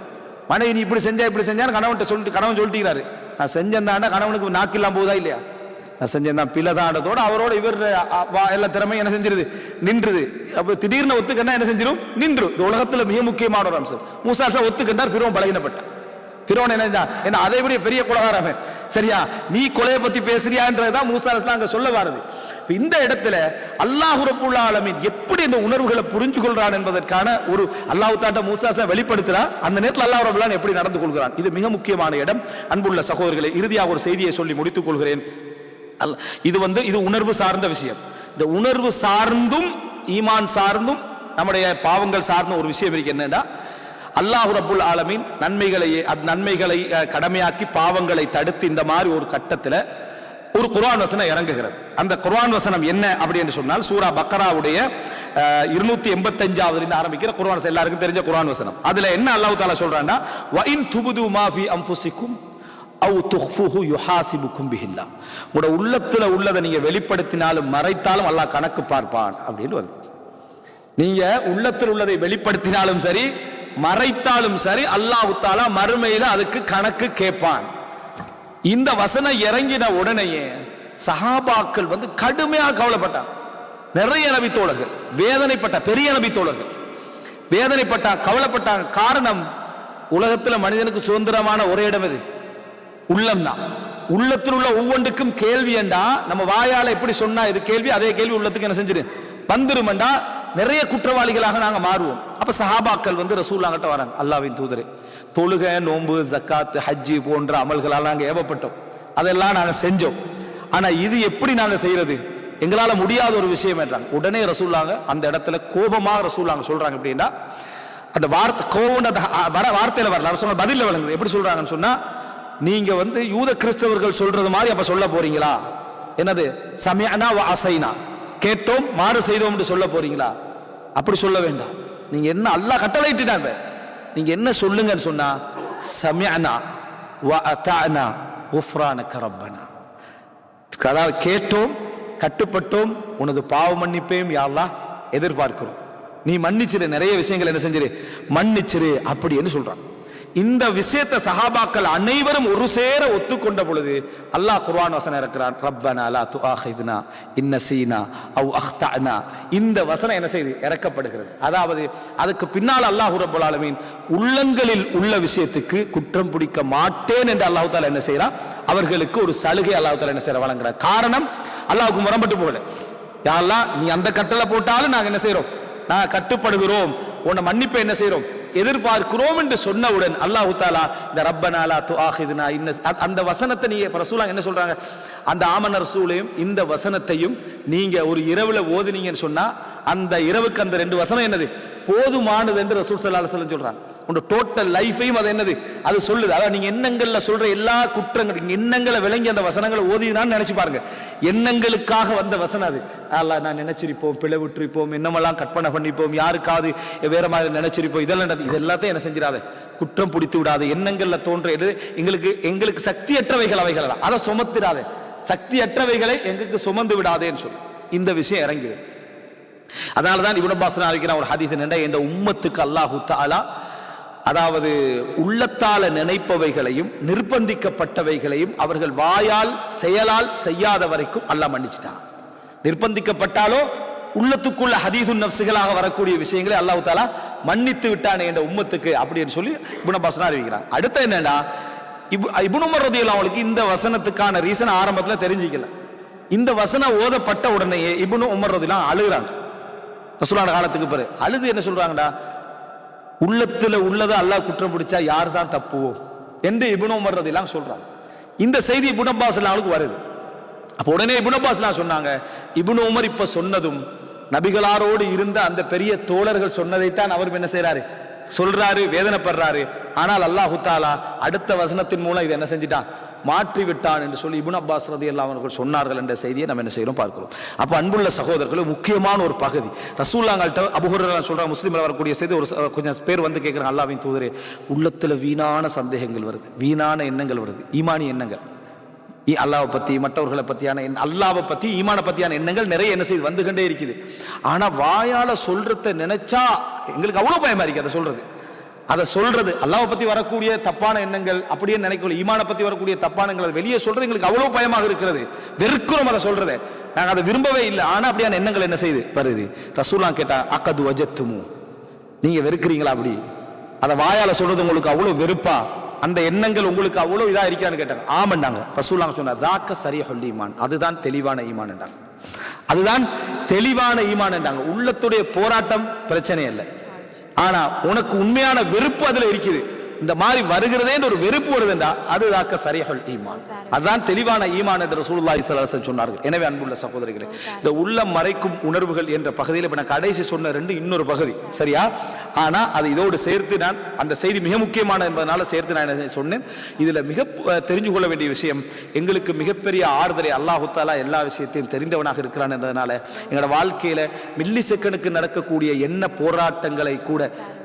மனைவி நீ இப்படி செஞ்சா இப்படி செஞ்சான்னு கணவன் சொல்லிட்டு நான் செஞ்சேன்தாண்டா. கணவனுக்கு நாக்கு இல்லாம போதா இல்லையா, நான் செஞ்சேன் பிள்ளைதாண்டதோட அவரோட இவர் எல்லா திறமையும் என்ன செஞ்சிருது, நின்றுது. அப்ப திடீர்னு ஒத்துக்கண்டா என்ன செஞ்சிடும், நின்று. இந்த உலகத்துல மிக முக்கியமான ஒரு அம்சம். மூசா ஒத்துக்கண்டார், ஃபிரௌன் பலகீனப்பட்டான். ஃபிரௌன் என்ன அதை விட பெரிய கொலைகாரன். சரியா, நீ கொலையை பத்தி பேசுறியான்றதுதான் மூசா அலைஹிஸ்ஸலாம் அங்க சொல்ல வருது. இந்த இடத்துல அல்லாஹ் ரப்புல் ஆலமீன் எப்படி இந்த உணர்வுகளை புரிஞ்சு கொள்றான் என்பதற்கான ஒரு அல்லாஹ் தாட்ட மூசா அலைஹிஸ்ஸலாம் வெளிப்படுத்துறான். அந்த நேரத்தில் அல்லாஹ் ரப்புல் ஆலமீன் எப்படி நடந்து கொள்கிறான், இது மிக முக்கியமான இடம். அன்புள்ள சகோதரர்களே, இறுதியாக ஒரு செய்தியை சொல்லி முடித்துக் கொள்கிறேன். இது உணர்வு சார்ந்த விஷயம். இந்த உணர்வு சார்ந்தும் ஈமான் சார்ந்தும் நம்முடைய பாவங்கள் சார்ந்த ஒரு விஷயம் இருக்கு. என்னன்னா, அல்லாஹ் ரப்புல் ஆலமீன் நன்மைகளை கடமையாக்கி பாவங்களை தடுத்து இந்த மாதிரி ஒரு கட்டத்தில் ஒரு குர்ஆன் வசனம் இறங்குகிறது. அந்த குர்ஆன் வசனம் என்ன அப்படி என்று சொன்னால், சூரா பக்கராவுடைய 285வது ஆரம்பிக்கிற குர்ஆன் வசனம், எல்லாருக்கும் தெரிஞ்ச குர்ஆன் வசனம். அதுல என்ன அல்லாஹ் தஆலா சொல்றான்னா, வ இன் துபுது மா ஃபீ அன்ஃபுசிக்கும் அவ் துஃபுஹு யுஹாசிபுக்கும் பிஹில்லா. உங்களோட உள்ளத்துல உள்ளதை நீங்க வெளிப்படுத்தினாலும் மறைத்தாலும் அல்லாஹ் கணக்கு பார்ப்பான் அப்படின்னு வருது. நீங்க உள்ளத்தில் உள்ளதை வெளிப்படுத்தினாலும் சரி மறைத்தாலும் சரி அல்லாஹ் தஆலா மறுமையில அதுக்கு கணக்கு கேட்பான். இந்த வசனம் இறங்கின உடனேயே சஹாபாக்கள் கடுமையாக கவலைப்பட்டாங்க. நிறைய நபி தோழர்கள் வேதனைப்பட்ட, பெரிய நபி தோழர்கள் வேதனைப்பட்டாங்க, கவலைப்பட்டாங்க. காரணம், உலகத்துல மனிதனுக்கு சுதந்திரமான ஒரே இடம் எது? உள்ளம் தான். உள்ளத்தில் உள்ள ஒவ்வொன்றுக்கும் கேள்வி என்றா, நம்ம வாயால எப்படி சொன்னா இது கேள்வி, அதே கேள்வி உள்ளத்துக்கு என்ன செஞ்சிரு வந்துருமெண்டா நிறைய குற்றவாளிகளாக நாங்க மாறுவோம். அப்ப சஹாபாக்கள் ரசூலுல்லாஹ் கிட்ட வராங்க, அல்லாஹ்வின் தூதரே தொழுக, நோன்பு, ஜக்காத், ஹஜ்ஜி போன்ற அமல்களால் நாங்கள் ஏவப்பட்டோம், அதெல்லாம் நாங்கள் செஞ்சோம். ஆனால் இது எப்படி நாங்கள் செய்யறது, எங்களால் முடியாத ஒரு விஷயம் என்றாங்க. உடனே ரசூலுல்லாஹ் அந்த இடத்துல கோபமாக ரசூலுல்லாஹ் சொல்றாங்க. எப்படின்னா அந்த வார்த்தை கோபம் வர வார்த்தையில வரல, சொன்ன பதில வழங்குது. எப்படி சொல்றாங்கன்னு சொன்னா, நீங்க யூத கிறிஸ்தவர்கள் சொல்றது மாதிரி அப்ப சொல்ல போறீங்களா? என்னது சமிஅனா வ அஸைனா, கேட்டோம் மாறு செய்தோம் என்று சொல்ல போறீங்களா? அப்படி சொல்ல வேண்டாம். நீங்க என்ன அல்லாஹ் கட்டளையிட்டாங்க, நீங்க என்ன சொல்லுங்கன்னு சொன்னா, சமிஅனா வ அதானா குஃப்ரானக ரப்பனா, அதாவது கேட்டோம், கட்டுப்பட்டோம், உனது பாவ மன்னிப்பையும் யா அல்லாஹ் எதிர்பார்க்கிறோம், நீ மன்னிச்சிரு, நிறைய விஷயங்கள் என்ன செஞ்சிரு மன்னிச்சிரு அப்படின்னு சொல்றான். இந்த விஷயத்தை சஹாபாக்கள் அனைவரும் ஒரு சேர ஒத்துக்கொண்ட பொழுது அல்லாஹ் குர்ஆன் வசனம் இறக்குறான், ரப்பனா லா துஆஹிதுனா இன் நஸீனா அவ் அக்தஅனா. இந்த வசனம் என்ன செய்து இறக்கப்படுகிறது. அதாவது அதுக்கு பின்னால் அல்லாஹ் ரப்பல் ஆலமீன் உள்ளங்களில் உள்ள விஷயத்துக்கு குற்றம் பிடிக்க மாட்டேன் என்று அல்லாஹ் தஆலா என்ன செய்யறான், அவர்களுக்கு ஒரு சலுகை அல்லாஹ் தஆலா என்ன செய்யற வழங்குறார். காரணம், அல்லாஹ்வுக்கு முரண்பட்டு போகல. யா அல்லாஹ் நீ அந்த கட்டளை போட்டாலும் நாங்க என்ன செய்யறோம், நாங்க கட்டுப்படுகிறோம், உன்னை மன்னிப்பை என்ன செய்யறோம் எதிர்பார்க்கிறோம் என்று சொன்னவுடன் அல்லாஹ் தஆலா இந்த ரப்பனா லா துஆஹிதுனா அந்த வசனத்தை நீங்க ரசூலுல்லாஹ் என்ன சொல்றாங்க, அந்த ஆமன ரசூலையும் இந்த வசனத்தையும் நீங்க ஒரு இரவுல ஓதுனீங்கன்னு சொன்னா அந்த இரவுக்கு அந்த 2 வசனம் என்னது போதுமானது என்று ரசூல் ஸல்லல்லாஹு அலைஹி வஸல்லம் சொல்றாங்க. உங்க டோட்டல் லைஃபையும் அது என்னது அது சொல்லுது. அதாவது நீங்க எண்ணங்கள்ல சொல்ற எல்லா குற்றங்கள் எண்ணங்களை விளங்கி அந்த வசனங்களை ஓதினான்னு நினைச்சு பாருங்க. எண்ணங்களுக்காக வந்த வசனம் அது. அல்லாஹ் நான் நினைச்சிருப்போம், பிழை விட்டுருப்போம், என்னமெல்லாம் கற்பனை பண்ணிப்போம், யாருக்காவது வேற மாதிரி நினைச்சிருப்போம், இதெல்லாம் இது எல்லாத்தையும் என்ன செஞ்சிடாத, குற்றம் பிடித்து விடாது. எண்ணங்கள்ல தோன்ற எங்களுக்கு சக்தியற்றவைகள் அவைகள் அதை சுமத்திடாத, சக்தியற்றவைகளை எங்களுக்கு சுமந்து விடாதேன்னு சொல்லி இந்த விஷயம் இறங்குது. அதனாலதான் இப்னு அப்பாஸ் அறிவிக்கிற ஒரு ஹதீஸ் என்னன்னா, இந்த உம்மத்துக்கு அல்லாஹ் தஆலா அதாவது உள்ளத்தால நினைப்பவைகளையும் நிர்பந்திக்கப்பட்டவைகளையும் அவர்கள் வாயால் செயலால் செய்யாத வரைக்கும் அல்லாஹ் மன்னிச்சிட்டான். நிர்பந்திக்கப்பட்டாலோ உள்ளத்துக்குள்ள ஹதீதுன் நஃப்ஸுகளாக வரக்கூடிய விஷயங்களை அல்லாஹ் தஆலா மன்னித்து விட்டானே என்ற உம்மத்துக்கு அப்படின்னு சொல்லி இப்னு அப்பாஸ் அறிவிக்கிறான். அடுத்து என்னன்னா, இப்னு உமர் ரலியல்லாஹு அன்ஹு இந்த வசனத்துக்கான ரீசன் ஆரம்பத்துல தெரிஞ்சிக்கல. இந்த வசனம் ஓதப்பட்ட உடனே இப்னு உமர் ரலியல்லாஹு அன்ஹு அழுகுறாங்க. ரசூலுல்லாஹ் காலத்துக்கு பிறகு அழுது என்ன சொல்றாங்கடா, உள்ளத்துல உள்ளதை அல்லாஹ் குற்றம் பிடிச்சா யார் தான் தப்புவோம் என்று இப்னு உமர் ரலியல்லாஹு அன்ஹு சொல்றாங்க. இந்த செய்தி இப்னு அப்பாஸ் ரலியல்லாஹு வருது. அப்ப உடனே இப்னு அப்பாஸ் ரலியல்லாஹு சொன்னாங்க, இப்னு உமர் இப்ப சொன்னதும் நபிகளாரோடு இருந்த அந்த பெரிய தோழர்கள் சொன்னதைத்தான் அவர் என்ன செய்யறாரு சொல்றாரு, வேதனைப்படுறாரு. ஆனால் அல்லாஹ் தஆலா அடுத்த வசனத்தின் மூலம் இதை என்ன செஞ்சிட்டான், மாற்றி விட்டான் என்று சொல்லி இப்னு அப்பாஸ் ரலியல்லாஹு அன்ஹு சொன்னார்கள் என்ற செய்தியை நம்ம என்ன செய்யறோம் பார்க்கிறோம். அப்ப அன்புள்ள சகோதரர்களே, முக்கியமான ஒரு பகுதி ரசூலுல்லாஹ்கிட்ட அபூ ஹுரைரா சொல்றாங்க, முஸ்லிம்ல வரக்கூடிய செய்தி. ஒரு கொஞ்சம் பேர் கேட்கிறாங்க, அல்லாஹ்வின் தூதரே, உள்ளத்துல வீணான சந்தேகங்கள் வருது, வீணான எண்ணங்கள் வருது, ஈமானி எண்ணங்கள், அல்லாஹ்வை பத்தி மற்றவர்களை பத்தியான அல்லாஹ்வை பத்தி ஈமான பத்தியான எண்ணங்கள் நிறைய என்ன செய்து வந்து கொண்டே இருக்குது. ஆனா வாயால சொல்றத நினைச்சா எங்களுக்கு அவ்வளவு பயமா இருக்கு. அதை சொல்றது அல்லாஹ்வை பத்தி வரக்கூடிய தப்பான எண்ணங்கள் அப்படியே நினைக்கல, ஈமான பத்தி வரக்கூடிய தப்பான எண்ணங்கள் வெளியே சொல்றது எங்களுக்கு அவ்வளவு பயமாக இருக்கிறது, வெறுக்கிறோம் அதை சொல்றதை, நாங்க அதை விரும்பவே இல்லை. ஆனா அப்படியான எண்ணங்கள் என்ன செய்து வருது. ரசூலுல்லாஹ் கேட்டா, அகது வஜத்துமு, நீங்க வெறுக்கிறீங்களா? அப்படி அதை வாயால சொல்றது உங்களுக்கு அவ்வளவு வெறுப்பா, அந்த எண்ணங்கள் உங்களுக்கு அவ்வளவு இதா இருக்கான்னு கேட்டாங்க. ஆமாண்டாங்க. ரசூலுல்லாஹ் சொன்னார், தாக்க ஸரீஹுல் ஈமான், அதுதான் தெளிவான ஈமான் என்றாங்க. அதுதான் தெளிவான ஈமான் என்றாங்க. உள்ளத்துடைய போராட்டம் பிரச்சனை இல்லை, ஆனா உனக்கு உண்மையான வெறுப்பு அதுல இருக்குது. இந்த மாதிரி வருகிறதே ஒரு வெறுப்பு வருதுண்டா, அது தாக்க ஸரீஹுல் ஈமான், அதுதான் தெளிவான ஈமான் என்று ரசூலுல்லாஹி ஸல்லல்லாஹு அலைஹி வஸல்லம் சொன்னார்கள். எனவே அன்புள்ள சகோதரிகளே, இந்த உள்ளம் மறைக்கும் உணர்வுகள் என்ற பகுதியில் இப்ப நான் கடைசி சொன்ன 2 இன்னொரு பகுதி சரியா. ஆனா அது இதோடு சேர்த்து நான் அந்த செய்தி மிக முக்கியமான என்பதனால சேர்த்து நான் சொன்னேன். இதுல மிக தெரிஞ்சு கொள்ள வேண்டிய விஷயம், எங்களுக்கு மிகப்பெரிய ஆறுதலை அல்லாஹ் தஆலா எல்லா விஷயத்தையும் தெரிந்தவனாக இருக்கிறான் என்பதனால எங்களோட வாழ்க்கையில மில்லி செகண்டுக்கு நடக்கக்கூடிய என்ன போராட்டங்களை கூட,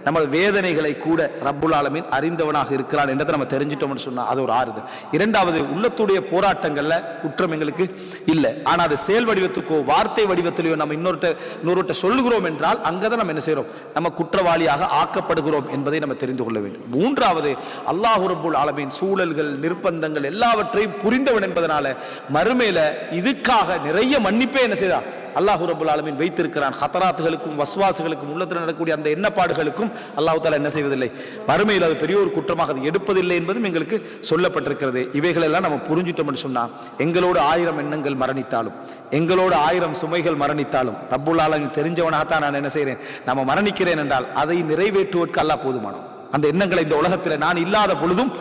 நமது வேதனைகளை கூட ரப்புல் ஆலமீன் அறிந்தவனாக இருக்கிறான் என்றதை நம்ம தெரிஞ்சிட்டோம்னு சொன்னா அது ஒரு ஆறுதல். இரண்டாவது, உள்ளத்துடைய போராட்டங்கள்ல குற்றம் எங்களுக்கு இல்லை, ஆனா அது செயல் வடிவத்துக்கோ வார்த்தை வடிவத்திலேயோ நம்ம இன்னொருட்ட சொல்லுகிறோம் என்றால் அங்கதான் நம்ம என்ன செய்யறோம், நம்ம குற்றவாளியாக ஆக்கப்படுகிறோம் என்பதை நம்ம தெரிந்து கொள்ள வேண்டும். மூன்றாவது, அல்லாஹ் ரப்புல் ஆலமீன் சூழல்கள் நிர்பந்தங்கள் எல்லாவற்றையும் புரிந்தவன் என்பதனால மறுமையில இதுக்காக நிறைய மன்னிப்பே என்ன செய்தா அல்லாஹ் ரப்புல் ஆலமீன் வைத்திருக்கிறான். ஹதராத்துகளுக்கும் வஸ்வாசுகளுக்கும் உள்ளத்தில் நடக்கக்கூடிய அந்த எண்ணப்பாடுகளுக்கும் அல்லாஹ் தஆலா என்ன செய்வதில்லை, மறுமையில் அது பெரிய ஒரு குற்றமாக அது எடுப்பதில்லை என்பதும் எங்களுக்கு சொல்லப்பட்டிருக்கிறது. இவைகளெல்லாம் நம்ம புரிஞ்சிட்டோம்னு சொன்னா எங்களோடு 1000 எண்ணங்கள் மரணித்தாலும், எங்களோடு 1000 சுமைகள் மரணித்தாலும் ரப்புல் ஆலமீன் தெரிஞ்சவனாகத்தான் நான் என்ன செய்கிறேன், நம்ம மரணிக்கிறேன் என்றால் அதை நிறைவேற்றுவதற்கு அல்லாஹ் போதுமானவன். அந்த எண்ணங்களை இந்த உலகத்தில் நான் இல்லாத பொழுதும்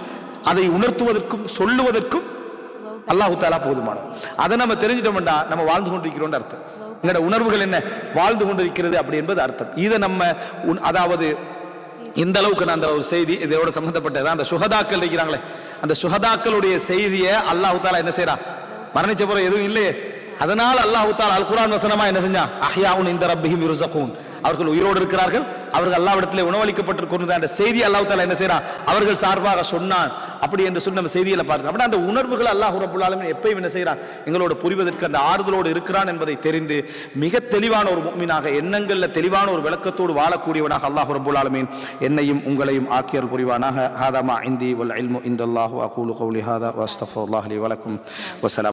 அதை உணர்த்துவதற்கும் சொல்லுவதற்கும் அல்லாஹு தாலா போதுமானது. அதை நம்ம தெரிஞ்சிட்டோம்டா நம்ம வாழ்ந்து கொண்டிருக்கிறோம் அர்த்தம். எங்களோட உணர்வுகள் என்ன வாழ்ந்து கொண்டிருக்கிறது அப்படி என்பது அர்த்தம். இதை நம்ம அதாவது இந்த அளவுக்கு நான் அந்த ஒரு செய்தி இதோட சம்பந்தப்பட்டது. அந்த சுஹதாக்கள் இருக்கிறாங்களே, அந்த சுஹதாக்களுடைய செய்தியை அல்லாஹு தாலா என்ன செய்யறான், மரணிச்ச பிறகு எதுவும் இல்லையே, அதனால அல்லாஹு தாலா அல் குர்ஆன் வசனமா என்ன செஞ்சா, அஹ்யாஉன் இன்த ரப்பிஹிம் யுர்ஸகூன், அவர்கள் உயிரோடு இருக்கிறார்கள், அவர்கள் அல்லாஹ்விடத்தில் உணவளிக்கப்பட்டிருக்கிற அந்த செய்தி அல்லாஹ் தாலா என்ன செய்யறான், அவர்கள் சார்பாக சொன்னான் அப்படி என்று சொல்லி நம்ம செய்தியில பார்க்கிறோம். அப்படி அந்த உணர்வுகள் அல்லாஹ் ரப்பல் ஆலமீன் எப்பயும் என்ன செய்யறான், எங்களோட புரிவதற்கு அந்த ஆறுதலோடு இருக்கிறான் என்பதை தெரிந்து மிக தெளிவான ஒரு முஃமினாக, எண்ணங்கள்ல தெளிவான ஒரு விளக்கத்தோடு வாழக்கூடியவனாக அல்லாஹ் ரப்பல் ஆலமீன் என்னையும் உங்களையும் ஆக்கியல் புரிவானாக. ஹாதா மா இந்தி வல் இல்மு இந்தல்லாஹு அகூலு கௌலி ஹாதா வ அஸ்தக்ஃபிருல்லாஹ் லி வ லக்கும். வஸலாம்.